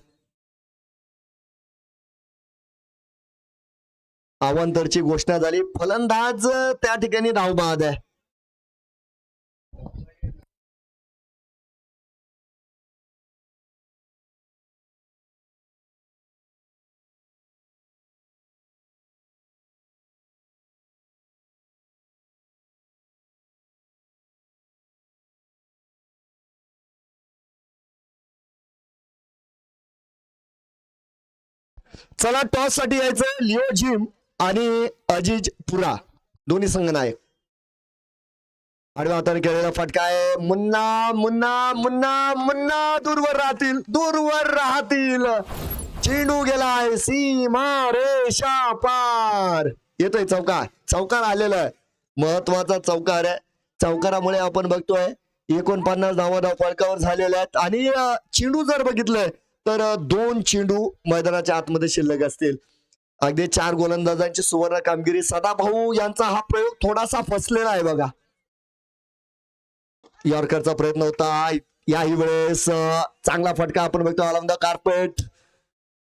अवांतरची घोषणा झाली. फलंदाज त्या ठिकाणी धावबाद आहे. चला टॉस साठी यायचं. लिओ जिम आणि अजीजपुरा दोन्ही संघ नायक. आडव्या हाताने केलेला फटका आहे. मुन्ना दूरवर राहतील. चेंडू गेलाय सीमा रेषा पार. येतोय चौकार आलेला आहे. महत्वाचा चौकार आहे. चौकारामुळे आपण बघतोय 49 धावा फलकावर झालेल्या आहेत आणि चेंडू जर बघितलंय तर 2 चेंडू मैदानाच्या आतमध्ये शिल्लक असतील. अगदी 4 गोलंदाजांची सुवर्ण कामगिरी. सदाभाऊ यांचा हा प्रयोग थोडासा फसलेला आहे बघा. यॉर्करचा प्रयत्न होता याही वेळेस चांगला फटका आपण बघतो. ऑन द कार्पेट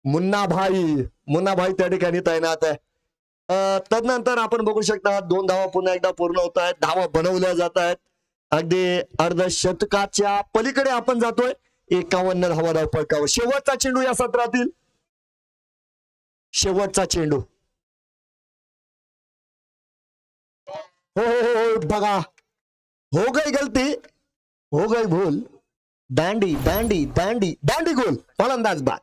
मुन्नाभाई त्या ठिकाणी तैनात आहे. तदनंतर आपण बघू शकता 2 धावा पुन्हा एकदा पूर्ण होत आहेत. धावा बनवल्या जात आहेत. अगदी अर्धशतकाच्या पलीकडे आपण जातोय. 51 धावा फलकावर. शेवटचा चेंडू या सत्रातील. शेवटचा चेंडू. हो बघा. हो गई गलती, हो गई भूल. दांडी गोल. फलंदाज बाद.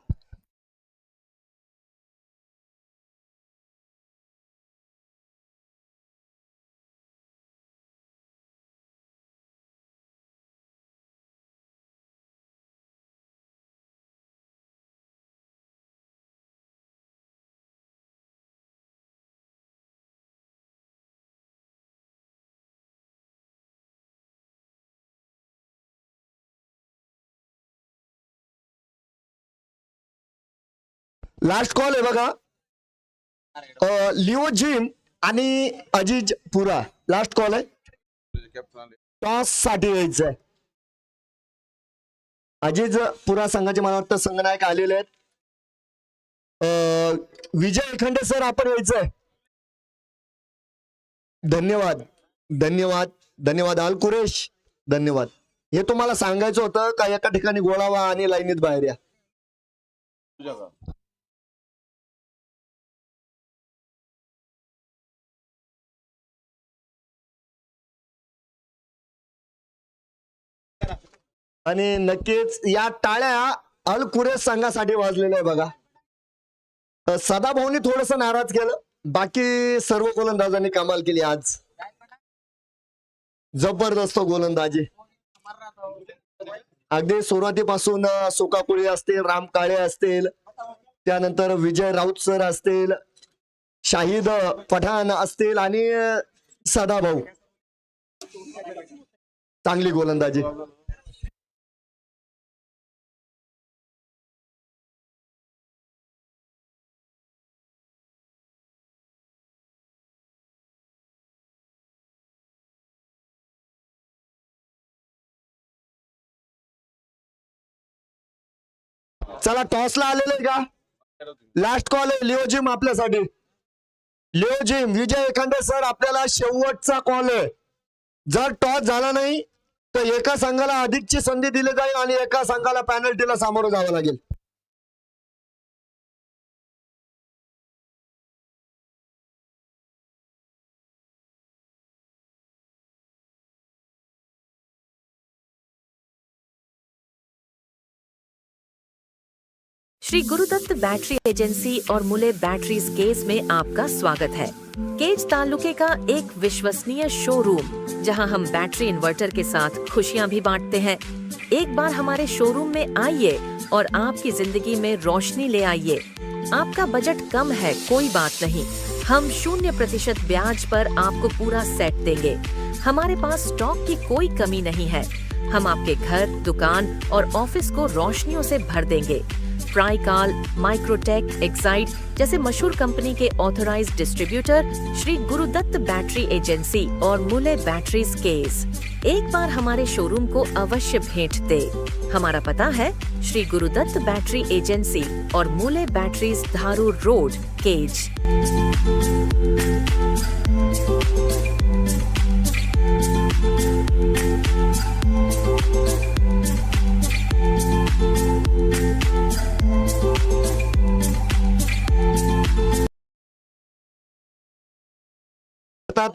लास्ट कॉल आहे बघा. लिओ जिम आणि अजीज पुरा लास्ट कॉल आहे. टॉस साठी यायचंय. अजीज पुरा संघाचे मला वाटतं संघनायक आलेले आहेत. विजय एखंडे सर आपण यायचंय. धन्यवाद अलकुरेश धन्यवाद. हे तुम्हाला सांगायचं होतं का एका ठिकाणी गोळावा आणि लाईनीत बाहेर या. आणि नक्कीच या टाळ्या अल कुरेश संघासाठी वाजलेल्या आहे बघा. सदाभाऊनी थोडस नाराज केलं. बाकी सर्व गोलंदाजांनी कमाल केली आज. जबरदस्त गोलंदाजी. अगदी सुरुवातीपासून सोकापुरी असतील, राम काळे असतील, त्यानंतर विजय राऊत सर असतील, शाहिद पठाण असतील आणि सदाभाऊ. चांगली गोलंदाजी. चला टॉसला आलेले का. लास्ट कॉल आहे लिओ जिम आपल्यासाठी. लिओ जिम विजय एखांडे सर आपल्याला शेवटचा कॉल आहे. जर टॉस झाला नाही तर एका संघाला अधिकची संधी दिली जाईल आणि एका संघाला पॅनल्टीला सामोरं जावं लागेल. श्री गुरुदत्त बैटरी एजेंसी और मुले बैटरीज केस में आपका स्वागत है। केज तालुके का एक विश्वसनीय शोरूम जहां हम बैटरी इन्वर्टर के साथ खुशियां भी बांटते हैं। एक बार हमारे शोरूम में आइए और आपकी जिंदगी में रोशनी ले आइए। आपका बजट कम है, कोई बात नहीं, हम 0% ब्याज पर आपको पूरा सेट देंगे। हमारे पास स्टॉक की कोई कमी नहीं है। हम आपके घर, दुकान और ऑफिस को रोशनियों से भर देंगे। ट्राइकाल, माइक्रोटेक, एक्साइड जैसे मशहूर कंपनी के authorised distributor Shri Gurudatt battery agency और मुले बैटरीज केस एक बार हमारे शोरूम को अवश्य भेंट दे। हमारा पता है श्री गुरुदत्त बैटरी एजेंसी और मुले बैटरीज धारू रोड, केज।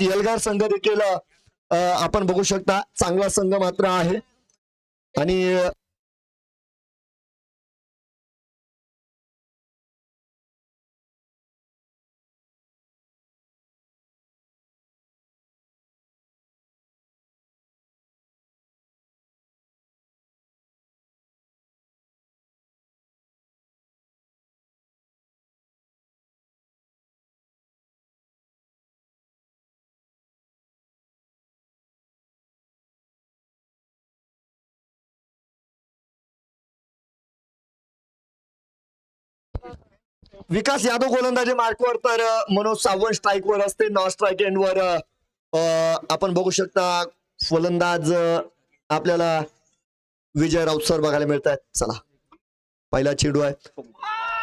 एल्गार संघ देखील आपण बघू शकता चांगला संघ मात्र आहे आणि विकास यादव गोलंदाजी मार्कवर तर मनोज सावंत स्ट्राईकवर असते. नॉन स्ट्राईक एंडवर आपण बघू शकता फलंदाज आपल्याला विजय राऊत सर बघायला मिळत आहेत. चला पहिला चेंडू आहे.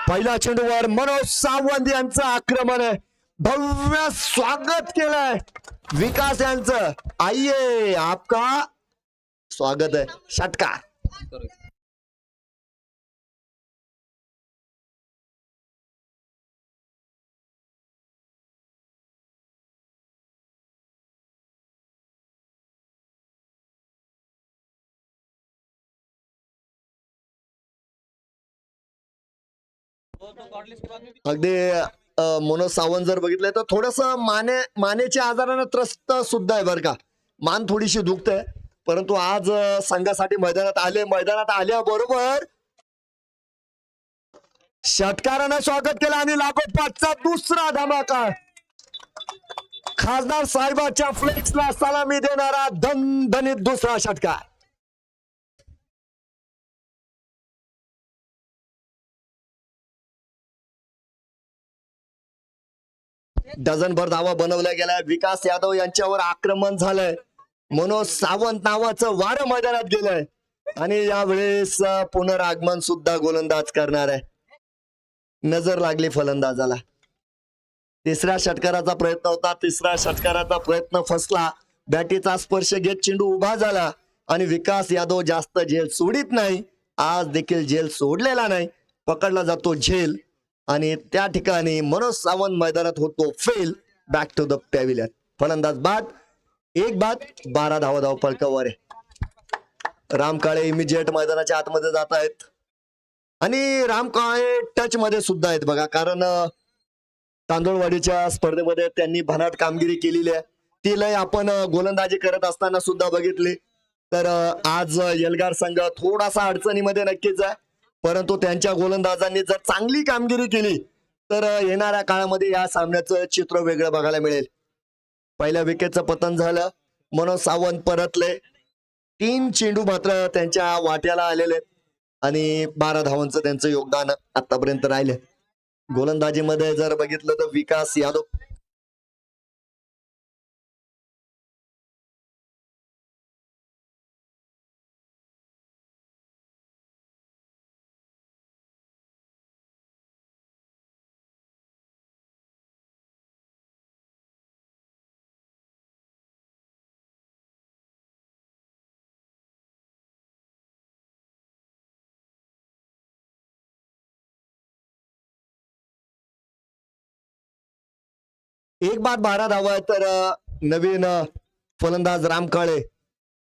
पहिल्या चेंडूवर मनोज सावंत यांचं आक्रमण आहे. भव्य स्वागत केलंय विकास यांचं. आइये आपका स्वागत आहे. षटकार. अगदी मनोज सावंत जर बघितलंय तर थोडस मानेच्या आजारानं त्रस्त सुद्धा आहे बरं का. मान थोडीशी दुखते परंतु आज संघासाठी मैदानात आल्याबरोबर षटकारानं स्वागत केलं आणि लागोपाठचा दुसरा धमाका. खासदार साहेबाच्या फ्लेक्सला सलामी देणारा दणदणीत दुसरा षटकार. डझनभर धावा बनवल्या गेल्या. विकास यादव यांच्यावर आक्रमण झालंय. मनोज सावंत नावाचं वारं मैदानात गेलंय आणि यावेळेस पुनरागमन सुद्धा गोलंदाज करणार आहे. नजर लागली फलंदाजाला. तिसऱ्या षटकाराचा प्रयत्न होता. तिसऱ्या षटकाराचा प्रयत्न फसला. बॅटीचा स्पर्श घेत चेंडू उभा झाला आणि विकास यादव जास्त झेल सोडित नाही. आज देखील झेल सोडलेला नाही. पकडला जातो झेल आणि त्या ठिकाणी मनोज सावंत मैदानात होतो fail. Back to the pavilion. फलंदाज बाद. एक बाद 12 धाव फलकावर आहे. राम काळे इमिजिएट मैदानाच्या आतमध्ये जात आहेत आणि राम काळे टच मध्ये सुद्धा आहेत बघा. कारण तांदूळवाडीच्या स्पर्धेमध्ये त्यांनी भन्नाट कामगिरी केलेली आहे. ती लय आपण गोलंदाजी करत असताना सुद्धा बघितली. तर आज एल्गार संघ थोडासा अडचणीमध्ये नक्कीच आहे परंतु त्यांच्या गोलंदाजांनी जर चांगली कामगिरी केली तर येणाऱ्या काळामध्ये या सामन्याचं चित्र वेगळं बघायला मिळेल. पहिल्या विकेटचं पतन झालं. मनोज सावंत परतले. 3 चेंडू मात्र त्यांच्या वाट्याला आलेले आणि 12 धावांचं त्यांचं योगदान आतापर्यंत राहिले. गोलंदाजीमध्ये जर बघितलं तर विकास यादव एक बाद 12 धावा आहे. तर नवीन फलंदाज राम काळे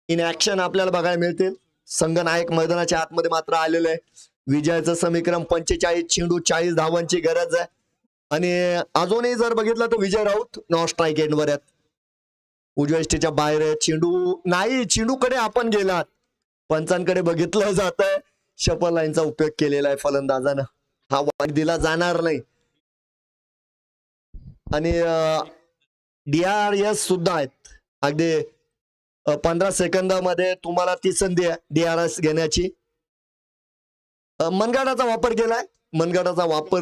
इन ऍक्शन आपल्याला बघायला मिळतील. संघनायक मैदानाच्या आतमध्ये मात्र आलेले आहे. विजयाचं समीकरण 45 चेंडू 40 धावांची गरज आहे आणि अजूनही जर बघितलं तर विजय राऊत नॉन स्ट्राईक एंडवर आहेत. उजव्या इष्टीच्या बाहेर आहे. चेंडू नाही. चेंडूकडे आपण गेलात. पंचांकडे बघितलं जात आहे. शपल लाईनचा उपयोग केलेला आहे फलंदाजानं. हा वाईट दिला जाणार नाही आणि DRS सुद्धा आहेत. अगदी 15 सेकंदामध्ये तुम्हाला ती संधी आहे DRS घेण्याची. मनगाडाचा वापर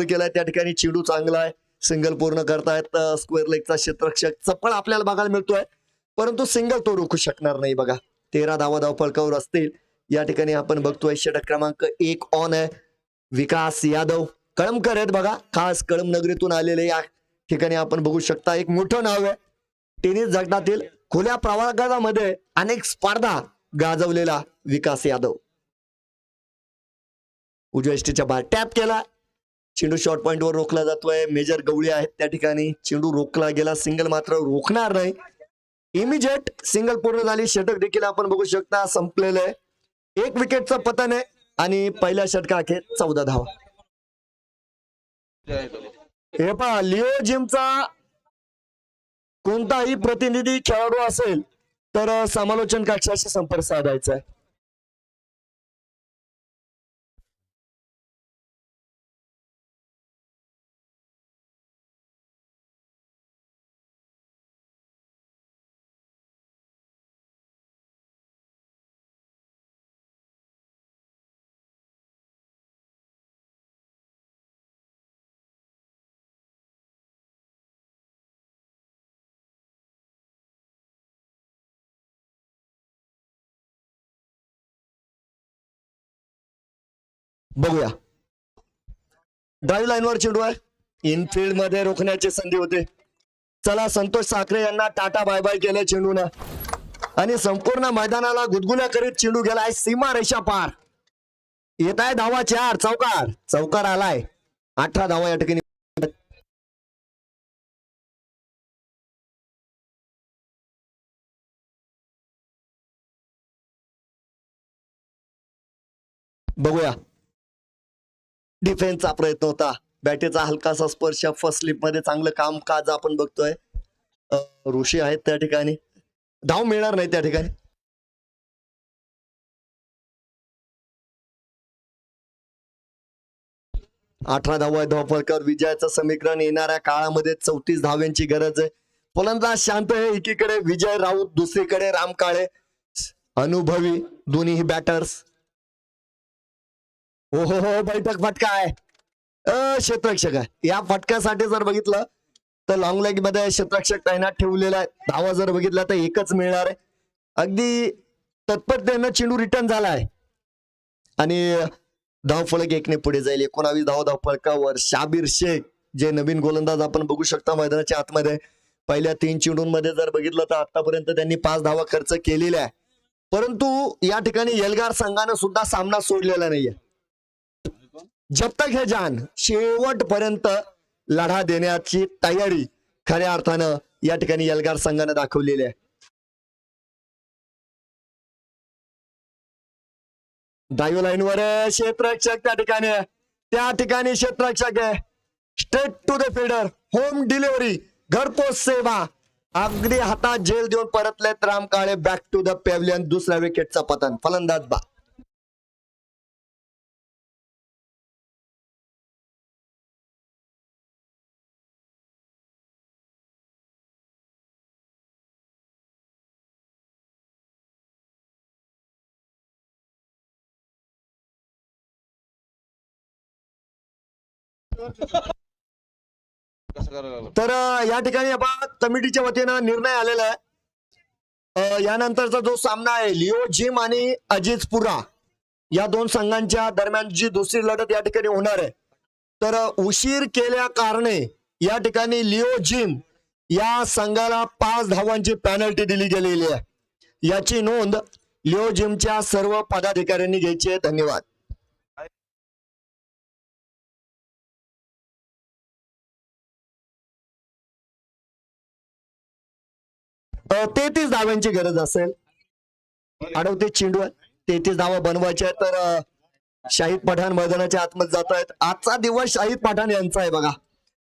केलाय. त्या ठिकाणी चेंडू चांगला आहे. सिंगल पूर्ण करतायत. स्क्वेअर लेगचा क्षेत्ररक्षक चपळ आपल्याला बघायला मिळतोय परंतु सिंगल तो रोखू शकणार नाही बघा. 13 धावा फलकावर असतील. या ठिकाणी आपण बघतोय षटक क्रमांक 1 ऑन आहे. विकास यादव कळमकर आहेत बघा. खास कळम नगरीतून आलेले. या ठिकाणी आपण बघू शकता एक मोठं नाव आहे. टेनिस जगतातील खुल्या प्रवर्गामध्ये अनेक स्पर्धा गाजवलेला विकास यादव. उजव्या इष्टीच्या बाहेर टॅप केला. चेंडू शॉर्ट पॉइंट वर रोखला जातोय. मेजर गवळी आहेत त्या ठिकाणी. चेंडू रोखला गेला. सिंगल मात्र रोखणार नाही. इमिजिएट सिंगल पूर्ण झाली. षटक देखील आपण बघू शकता संपलेलं आहे. 1 विकेटचं पतन आहे आणि पहिल्या षटकाखेर 14 धावा. हे पहा लिओ जिमचा कोणताही प्रतिनिधी खेळाडू असेल तर समालोचन कक्षाशी संपर्क साधायचा आहे. बघूया. ड्राईव्ह लाईनवर चेंडू आहे, इनफिल्ड मध्ये रोखण्याची संधी होते. चला, संतोष साखरे यांना टाटा बाय बाय केलं चेंडूनं आणि संपूर्ण मैदानाला गुदगुल्या करीत चेंडू गेलाय सीमा रेषा पार. येत आहे धावा 4. चौकार आलाय. 18 धावा या ठिकाणी. बघूया, डिफेन्सचा प्रयत्न होता, बॅटीचा हलकासा स्पर्श, फर्स्ट स्लिप मध्ये चांगलं कामकाज आपण बघतोय. ऋषी आहेत त्या ठिकाणी, धाव मिळणार नाही त्या ठिकाणी. अठरा धावा आहे धावफलकावर. विजयाचं समीकरण येणाऱ्या काळामध्ये 34 धाव्यांची गरज आहे. फलंदाज शांत आहे एकीकडे, विजय राऊत दुसरीकडे, राम काळे अनुभवी दोन्ही बॅटर्स. हो हो हो, बैठक फटका आहे, क्षेत्ररक्षक आहे. या फटक्यासाठी जर बघितलं तर लॉंग लेग मध्ये क्षेत्ररक्षक तैनात ठेवलेला आहे. धावा जर बघितला तर एकच मिळणार आहे. अगदी तत्परतेनं चेंडू रिटर्न झाला आहे आणि धावफलक 1 ने पुढे जाईल. 19 धावफलकावर शाबीर शेख जे नवीन गोलंदाज आपण बघू शकता मैदानाच्या आतमध्ये. पहिल्या 3 चेंडूंमध्ये जर बघितलं तर आतापर्यंत त्यांनी 5 धावा खर्च केलेल्या आहे, परंतु या ठिकाणी एल्गार संघानं सुद्धा सामना सोडलेला नाहीये. जब तक है जान, शेवटपर्यंत लढा देण्याची तयारी खऱ्या अर्थानं या ठिकाणी एल्गार संघानं दाखवलेली आहे. ड्राईव्ह लाईनवर क्षेत्ररक्षक त्या ठिकाणी क्षेत्ररक्षक आहे. Straight to the fielder, home delivery, घरपोच सेवा. अगदी हातात जेल देऊन परतलेत Ram Kale. Back to the pavilion. दुसऱ्या विकेटचा पतन. फलंदाज बा. कसं करायला लागलं? तर या ठिकाणी आपण कमिटीच्या वतीनं निर्णय आलेला आहे. यानंतरचा जो सामना आहे लिओ जिम आणि अजिजपुरा या 2 संघांच्या दरम्यान जी दुसरी लढत या ठिकाणी होणार आहे, तर उशीर केल्या कारणे या ठिकाणी लिओ जिम या संघाला 5 धावांची पेनल्टी दिली गेलेली आहे. याची नोंद लिओ जिमच्या सर्व पदाधिकाऱ्यांनी घ्यायची आहे. धन्यवाद. 33 धावांची गरज असेल. 38 चेंडू आहे, 33 धावा बनवायच्या आहेत. तर शाहिद पठाण मैदानाच्या आतमध्ये जात आहेत. आजचा दिवस शाहिद पठाण यांचा आहे बघा.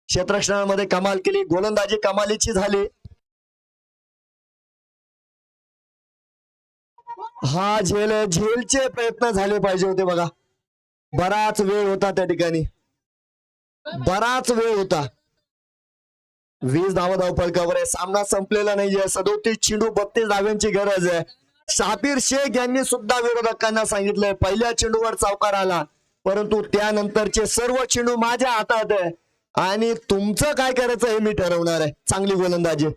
क्षेत्ररक्षणामध्ये कमाल केली, गोलंदाजी कमालीची झाली. हा झेलचे प्रयत्न झाले पाहिजे होते बघा. बराच वेळ होता त्या ठिकाणी, बराच वेळ होता. 20 धावफलकावर आहे. सामना संपलेला नाहीये. 37 चेंडू 32 धाव्यांची गरज आहे. शाबीर शेख यांनी सुद्धा विरोधकांना सांगितलंय पहिल्या चेंडूवर चौकार आला, परंतु त्यानंतरचे सर्व चेंडू माझ्या हातात आहे आणि तुमचं काय करायचं हे मी ठरवणार आहे. चांगली गोलंदाजी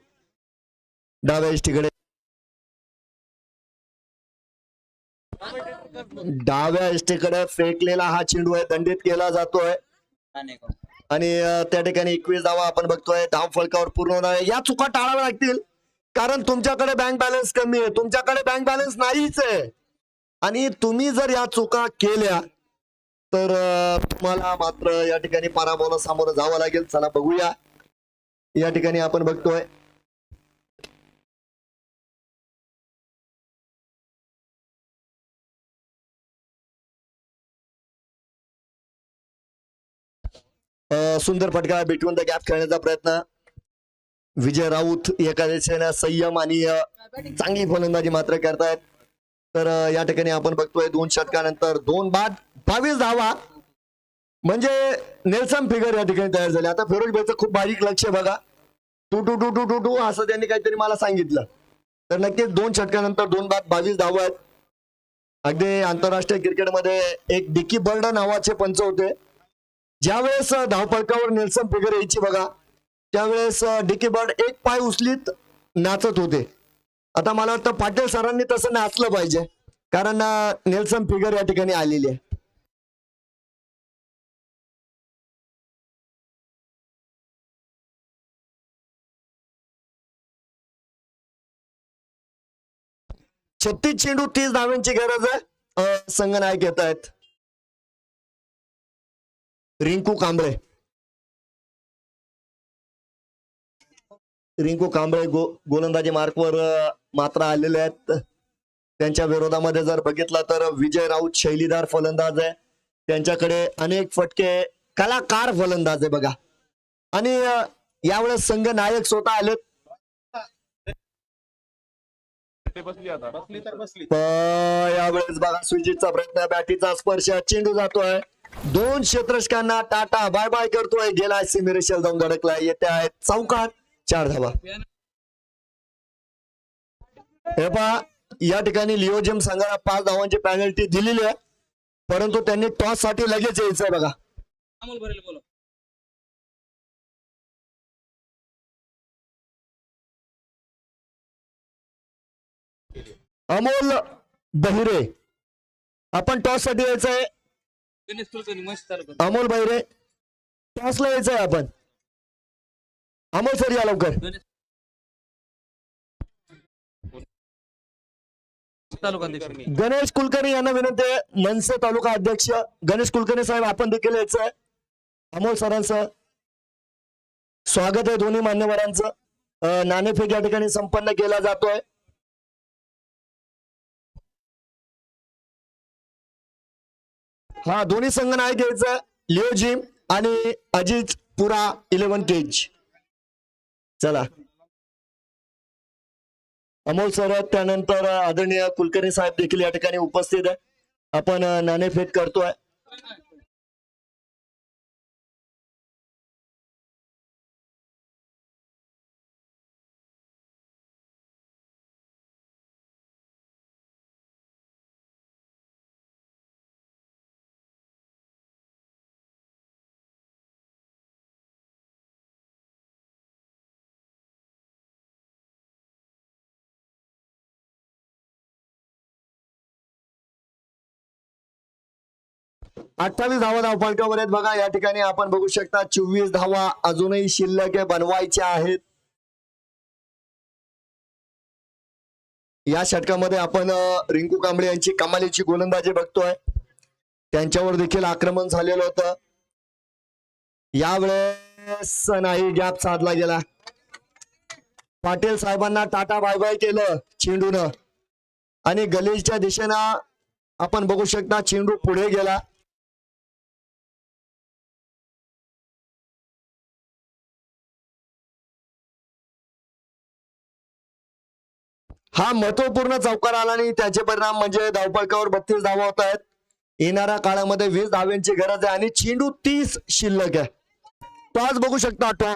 डाव्या इष्टीकडे, डाव्या इष्टीकडे फेकलेला हा चेंडू आहे, दंडित केला जातोय आणि त्या ठिकाणी 21 धावा आपण बघतोय. धाव फलकावर पूर्ण होणार आहे. या चुका टाळाव्या लागतील कारण तुमच्याकडे बँक बॅलन्स कमी आहे, तुमच्याकडे बँक बॅलन्स नाहीच आहे आणि तुम्ही जर या चुका केल्या तर तुम्हाला मात्र या ठिकाणी पराभवाला सामोरं जावं लागेल. चला बघूया. या ठिकाणी आपण बघतोय सुंदर फटका बिटवीन द गॅप खेळण्याचा प्रयत्न. विजय राऊत एका दिशेने संयम आणि चांगली फलंदाजी मात्र करतायत. तर या ठिकाणी आपण बघतोय 2 षटकानंतर 2 बाद 22 धावा म्हणजे नेल्सन फिगर या ठिकाणी तयार झाले. आता फिरोज भाईचं खूप बारीक लक्ष बघा. 2 असं त्यांनी काहीतरी मला सांगितलं. तर नक्कीच 2 षटकानंतर 2 बाद 22 धावा आहेत. अगदी आंतरराष्ट्रीय क्रिकेटमध्ये एक डिकी बर्ड नावाचे पंच होते. ज्यावेळेस धावफलकावर नेल्सन फिगर यायची बघा त्यावेळेस डिकी बर्ड एक पाय उचलीत नाचत होते. आता मला वाटतं पाटील सरांनी तसं नाचलं पाहिजे कारण नेल्सन फिगर या ठिकाणी आलेली आहे. 36 चेंडू 30 धावांची गरज आहे. संघ नायक येत आहेत रिंकू कांबळे. रिंकू कांबळे गोलंदाजी मार्कवर मात्र आलेले आहेत. त्यांच्या विरोधामध्ये जर बघितलं तर विजय राऊत शैलीदार फलंदाज आहे. त्यांच्याकडे अनेक फटके कलाकार फलंदाज आहे बघा. आणि यावेळेस संघ नायक स्वतः आलेत. बसली तर बसली. यावेळेस बघा सुजितचा प्रयत्न, बॅटीचा स्पर्श, चेंडू जातोय 2 क्षेत्ररक्षकांना टाटा बाय बाय करतोय. गेला सीमेरेषेला जाऊन धडकलाय. येते आहेत चौकार 4 धावा. हे पहा या ठिकाणी लिओ जिम संघाला 5 धावांची पॅनल्टी दिलेली आहे, परंतु त्यांनी टॉस साठी लगेच यायचंय बघा. अमोल बहिरे, आपण टॉस साठी यायचंय. अमोल बहिरे टॉसला यायचंय आपण. अमोल सर या लवकर. गणेश कुलकर्णी यांना विनंती आहे. मनसे तालुका अध्यक्ष गणेश कुलकर्णी साहेब आपण देखील यायचंय. अमोल सरांचं स्वागत आहे. दोन्ही मान्यवरांचं. नाणेफेक या ठिकाणी संपन्न केला जातोय. हा दोन्ही संघ नाही घ्यायचं. लिओ जिम आणि अजित पुरा 11 केज. चला अमोल सर, त्यानंतर आदरणीय कुलकर्णी साहेब देखील या ठिकाणी उपस्थित आहे. आपण नाणेफेक करतोय. अठ्ठावीस धावा धावफलकावर आहेत बघा. या ठिकाणी आपण बघू शकता 24 धावा अजूनही शिल्लक बनवायच्या आहेत. या षटकामध्ये आपण रिंकू कांबळे यांची कमालीची गोलंदाजी बघतोय. त्यांच्यावर देखील आक्रमण झालेलं होतं. यावेळेस नाही गॅप साधला गेला. पाटील साहेबांना टाटा बाय बाय केलं चेंडूनं आणि गलीच्या दिशेनं आपण बघू शकता चेंडू पुढे गेला. हा महत्वपूर्ण चौकार आला आणि त्याचे परिणाम म्हणजे धावफलकावर 32 धावा होत आहेत. येणाऱ्या काळामध्ये 20 धाव्यांची गरज आहे आणि चेंडू 30 शिल्लक आहे. टॉस बघू शकता. टॉस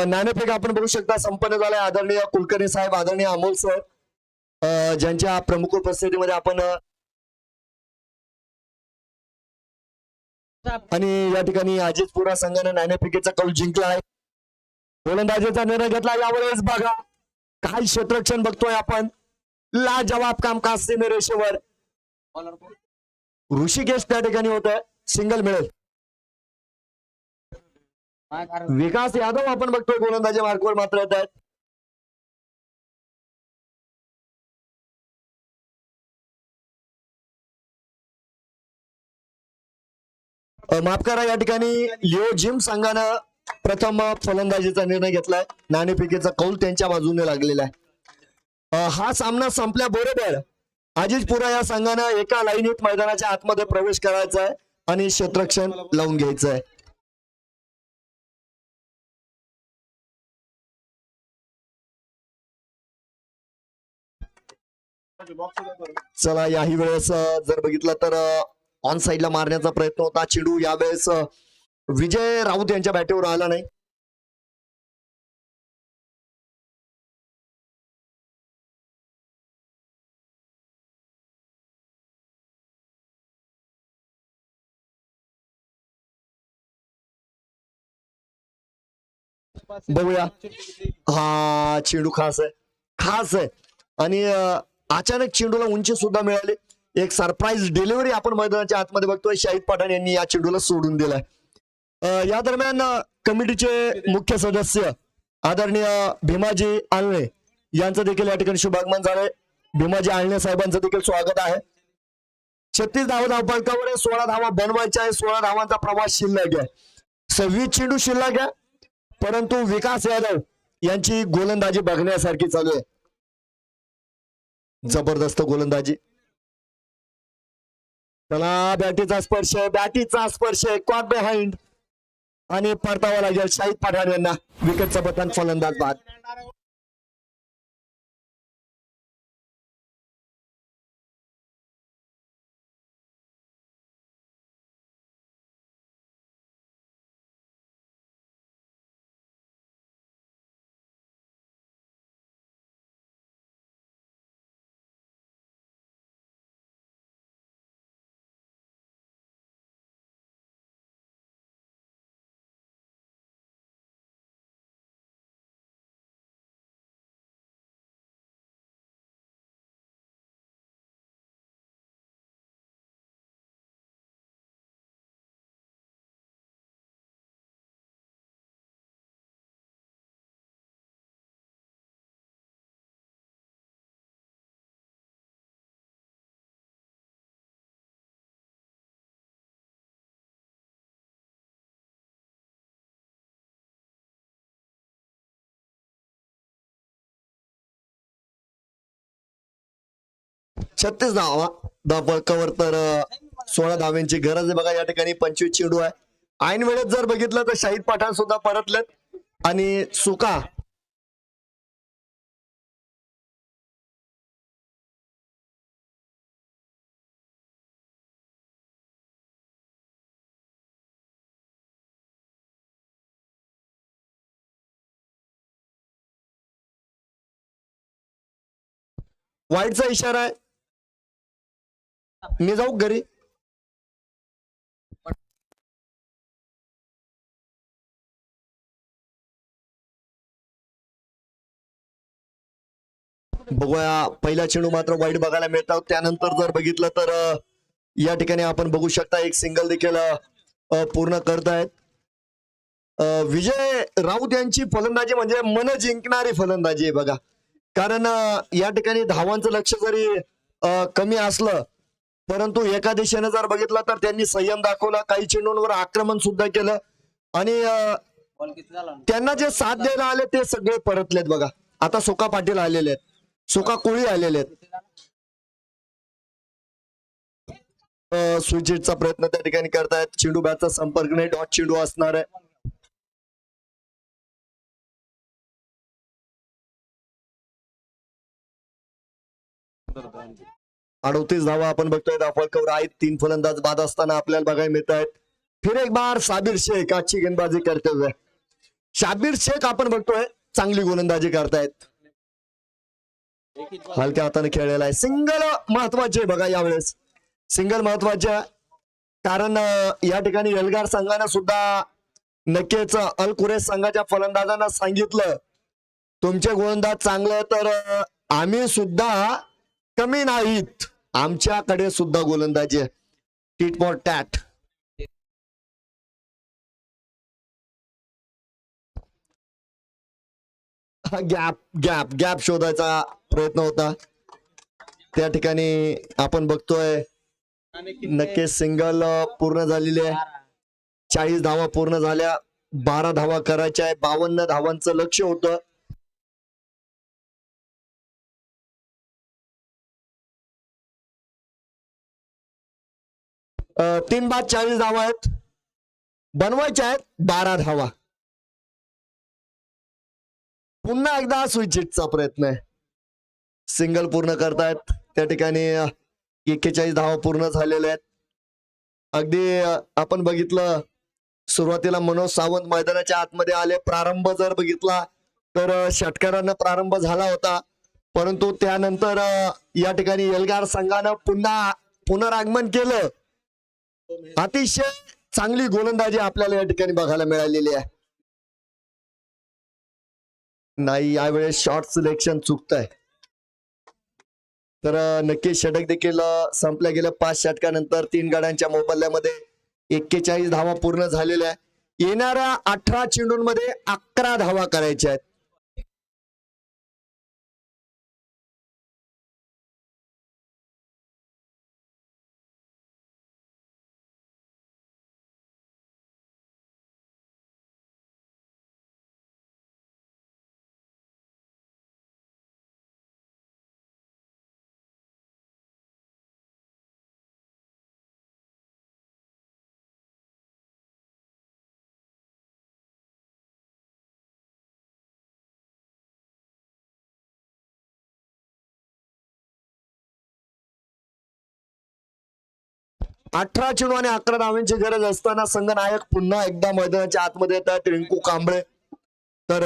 नाणेफेक आपण बघू शकता संपन्न झालाय. आदरणीय कुलकर्णी साहेब, आदरणीय अमोल सर ज्यांच्या प्रमुख उपस्थितीमध्ये आपण आणि या ठिकाणी अजितपुरा संघाने नाणेफेकीचा कौल जिंकला आहे. गोलंदाजीचा निर्णय घेतला. यावेळेस बघा काय क्षेत्ररक्षण बघतोय आपण. लाजवाब कामकाज सीमेरेषेवर. ऋषिकेश त्या ठिकाणी होत आहे. सिंगल मिळेल. विकास यादव आपण बघतोय गोलंदाजी मार्कवर मात्र येत आहेत. माफ करा, या ठिकाणी लिओ जिम संघानं प्रथम फलंदाजीचा निर्णय घेतलाय. नाणेफेकीचा कौल त्यांच्या बाजूने लागलेला आहे. हा सामना संपल्याबरोबर अजितपुरा या संघानं एका लाईनीत मैदानाच्या आतमध्ये प्रवेश करायचा आहे आणि क्षेत्ररक्षण लावून घ्यायचं आहे. चला याही वेळेस जर बघितलं तर ऑन साइडला मारण्याचा प्रयत्न होता. चेंडू यावेळेस विजय राऊत यांच्या बॅटवर आला नाही. बघूया. हा चेंडू खास आहे आणि अचानक चेंडूला उंची सुद्धा मिळाली. एक सरप्राईज डिलिव्हरी आपण मैदानाच्या आतमध्ये बघतोय. शाहिद पठाण यांनी या चेंडूला सोडून दिलाय. या दरम्यान कमिटीचे मुख्य सदस्य आदरणीय भीमाजी आळणे यांचं देखील या ठिकाणी शुभागमन झालंय. भीमाजी आळणे साहेबांचं देखील स्वागत आहे. 36 धावा धावफलकावर आहे. 16 धावा बनवायच्या आहे. 16 धावांचा प्रवास शिल्लक आहे. 26 चेंडू शिल्लक आहे. परंतु विकास यादव यांची गोलंदाजी बघण्यासारखी चालू आहे. जबरदस्त गोलंदाजी. त्याला बॅटीचा स्पर्श आहे. बॅटीचा स्पर्श आहे. कॉट बिहाइंड आणि परतावा लागेल शाहिद पठाण यांना. विकेटचं बटन फलंदाज बाद. छत्तीस धावफलकावर तर 16 धाव्यांची गरज आहे बघा. या ठिकाणी 25 चेंडू आहे. ऐन वेळेत जर बघितलं तर शाहिद पठाण सुद्धा परतलेत आणि सुका वाईटचा इशारा आहे. मी जाऊ घरी. बघूया. पहिला चेंडू मात्र वाईट बघायला मिळतात. त्यानंतर जर बघितलं तर या ठिकाणी आपण बघू शकता एक सिंगल देखील पूर्ण करतायत. विजय राऊत यांची फलंदाजी म्हणजे मन जिंकणारी फलंदाजी आहे बघा. कारण या ठिकाणी धावांचं लक्ष जरी कमी असलं परंतु एका दिशेने जर बघितलं तर त्यांनी संयम दाखवला. काही चेंडूंवर आक्रमण सुद्धा केलं आणि त्यांना जे साथ द्यायला आले ते सगळे परतलेत बघा. आता सुका पाटील आलेले आहेत. सुका कोळी आलेले आहेत. स्विचिटचा प्रयत्न त्या ठिकाणी करतायत. चेंडू बॅटचा संपर्क नाही. डॉट चेंडू असणार आहे. अडोतीस धावा आपण बघतोय. धावफलकावर आहेत. 3 फलंदाज बाद असताना आपल्याला बघायला मिळत आहेत. फिर एक बार साबिर शेख आजची गेंदबाजी करते हुए. शाबीर शेख आपण बघतोय चांगली गोलंदाजी करतायत. हलक्या हाताने खेळलेला आहे. सिंगल महत्वाचे बघा यावेळेस. सिंगल महत्वाचे कारण या ठिकाणी एल्गार संघाने सुद्धा नक्कीच अल कुरेश संघाच्या फलंदाजांना सांगितलं तुमचे गोलंदाज चांगले तर आम्ही सुद्धा कमी नाहीत. आमच्याकडे सुद्धा गोलंदाजी आहे. Tit for tat. Gap gap gap शोधायचा प्रयत्न होता. त्या ठिकाणी आपण बघतोय नक्कीच सिंगल पूर्ण झालेली आहे. 40 धावा पूर्ण झाल्या. 12 धावा करायच्या आहे. 52 धावांचं लक्ष होतं. तीन बाद 40 धावा आहेत. बनवायच्या आहेत 12 धावा. पुन्हा एकदा स्विच हिटचा प्रयत्न आहे. सिंगल पूर्ण करतायत. त्या ठिकाणी 41 धावा पूर्ण झालेल्या आहेत. अगदी आपण बघितलं सुरुवातीला मनोज सावंत मैदानाच्या आतमध्ये आले. प्रारंभ जर बघितला तर षटकारानं प्रारंभ झाला होता परंतु त्यानंतर या ठिकाणी एल्गार संघानं पुन्हा पुनरागमन केलं. अतिशय चांगली गोलंदाजी आपल्याला या ठिकाणी बघायला मिळालेली आहे. नाही यावेळेस शॉर्ट सिलेक्शन चुकतंय. तर नक्की षटक देखील संपल्या गेल्या 5 षटकानंतर 3 गड्यांच्या मोबदल्यामध्ये 41 धावा पूर्ण झालेल्या आहे. येणाऱ्या 18 चेंडूंमध्ये 11 धावा करायच्या आहेत. अठरा चेंडू आणि 11 धावांची गरज असताना संघनायक पुन्हा एकदा मैदानाच्या आतमध्ये येतात. रिंकू कांबळे तर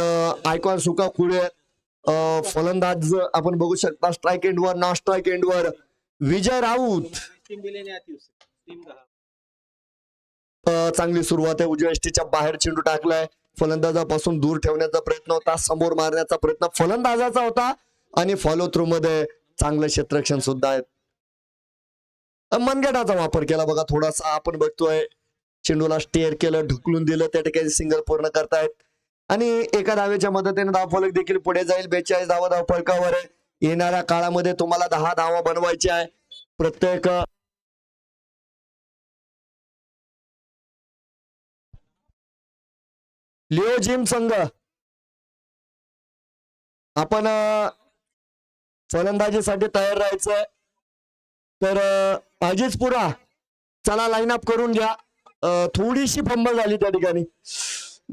आयकॉन सुका खुळे फलंदाज आपण बघू शकता. स्ट्राईक एंडवर नॉन स्ट्राईक एंडवर विजय राऊत. चांगली सुरुवात आहे. उजव्या यष्टीच्या बाहेर चेंडू टाकलाय. फलंदाजापासून दूर ठेवण्याचा प्रयत्न होता, समोर मारण्याचा प्रयत्न फलंदाजाचा होता आणि फॉलो थ्रू मध्ये चांगलं क्षेत्ररक्षण सुद्धा आहे. मनगटाचा वापर केला बघा थोडासा. आपण बघतोय चेंडूला स्टेअर केलं, ढकलून दिलं, त्या ठिकाणी सिंगल पूर्ण करतायत आणि एका धावेच्या मदतीने धावफलक देखील पुढे जाईल. 42 धावा धावफलकावर आहे. येणाऱ्या काळामध्ये तुम्हाला 10 धावा बनवायच्या आहे. प्रत्येक लिओ जिम संघ आपण फलंदाजीसाठी तयार राहायचंय. तर अजिजपुरा चला लाईन अप करून घ्या. थोडीशी फंबल झाली त्या ठिकाणी.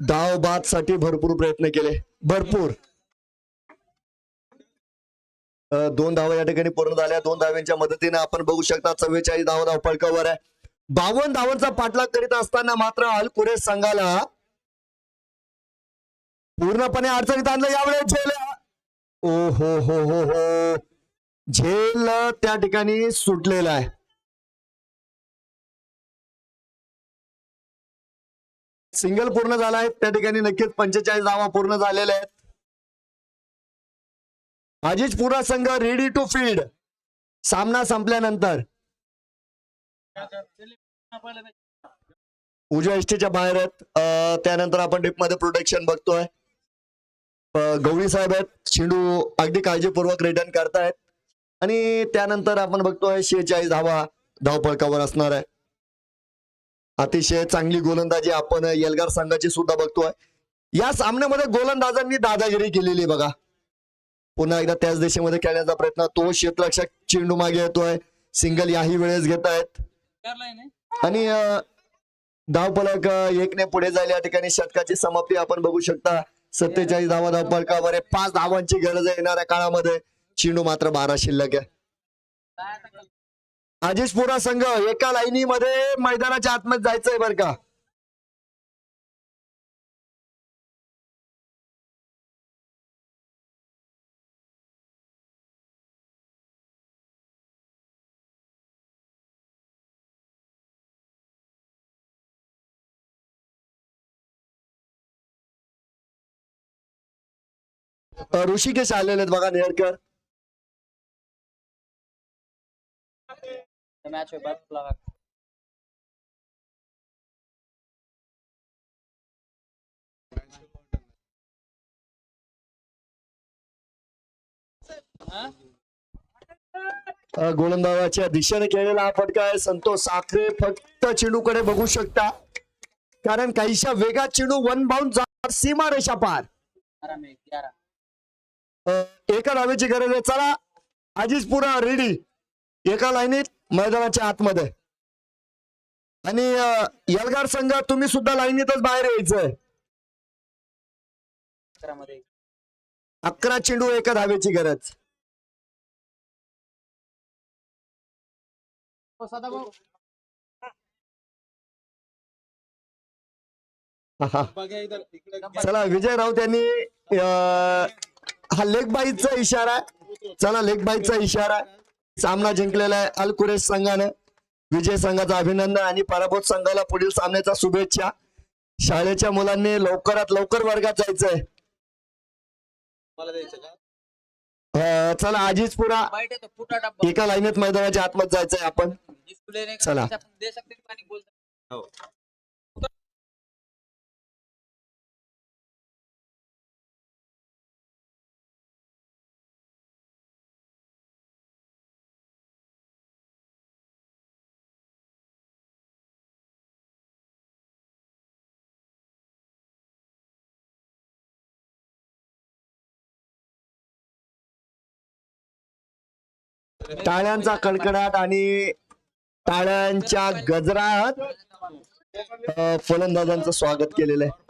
धाव बाद साठी भरपूर प्रयत्न केले, भरपूर. 2 धावा या ठिकाणी पूर्ण झाल्या. 2 धाव्यांच्या मदतीने आपण बघू शकता 44 धावा धावफलकावर आहे. 52 धावांचा पाठलाग करीत असताना मात्र अलकुरेश संघाला पूर्णपणे अडचणीत आणलं यावेळेस. झेल ओ हो हो हो हो झेल त्या ठिकाणी सुटलेला आहे. सिंगल पूर्ण झाला आहे त्या ठिकाणी. नक्कीच 45 धावा पूर्ण झालेल्या आहेत. अजिजपुरा संघ रेडी टू फील्ड. सामना संपल्यानंतर उजव्या एसटीच्या बाहेर आहेत. त्यानंतर आपण डीप मध्ये प्रोटेक्शन बघतोय. गवळी साहेब आहेत. चेंडू अगदी काळजीपूर्वक रिटर्न करतायत आणि त्यानंतर आपण बघतोय 46 धावा धावफलकावर असणार आहे. अतिशय चांगली गोलंदाजी आपण येलगार संघाची सुद्धा बघतोय. या सामन्यामध्ये गोलंदाजांनी दादागिरी केलेली बघा. पुन्हा एकदा त्याच दिशेमध्ये खेळण्याचा प्रयत्न. तो क्षेत्ररक्षक चेंडू मागे येतोय. सिंगल याही वेळेस घेत आहेत आणि धावफलक 1 ने पुढे जाईल. या ठिकाणी षटकाची समाप्ती आपण बघू शकता. 47 धावा धावफलकावर आहे. 5 धावांची गरज आहे येणाऱ्या काळामध्ये. चेंडू मात्र 12 शिल्लक आहे. अजिजपुरा संघ एका लाईनीमध्ये मैदानाच्या आतमध्ये जायचंय बरं का. ऋषिकेश आलेले आहेत बघा नेरकर. गोलंदाजाच्या दिशेने केलेला हा फटका आहे. संतोष साखरे फक्त चेंडूकडे बघू शकता कारण काहीशा वेगात चेंडू वन बाउंड सीमारेषा पार. एका धावेची गरज आहे. चला अजिजपुरा रेडी एका लाईनीत मैदानाच्या आतमध्ये आणि यलगार संघ तुम्ही सुद्धा लाईनीतच बाहेर यायचंय. 11 चेंडू एका धावेची गरज. चला विजय राऊत यांनी हा लेग बाईचा इशारा आहे. चला लेग बाईचा इशारा. सामना जिंकलेला आहे अलकुरेश संघाने. विजय संघाचं अभिनंदन आणि पराभूत संघाला पुढील सामन्याचा शुभेच्छा. शाळेच्या मुलांनी लवकरात लवकर वर्गात जायचंय. चला आजीजपुरा एका लाईनीत मैदानाच्या आतमध्ये जायचंय आपण. चला. टाळ्यांचा कडकडाट आणि टाळ्यांच्या गजरात फलंदाजांचं स्वागत केलेलं आहे.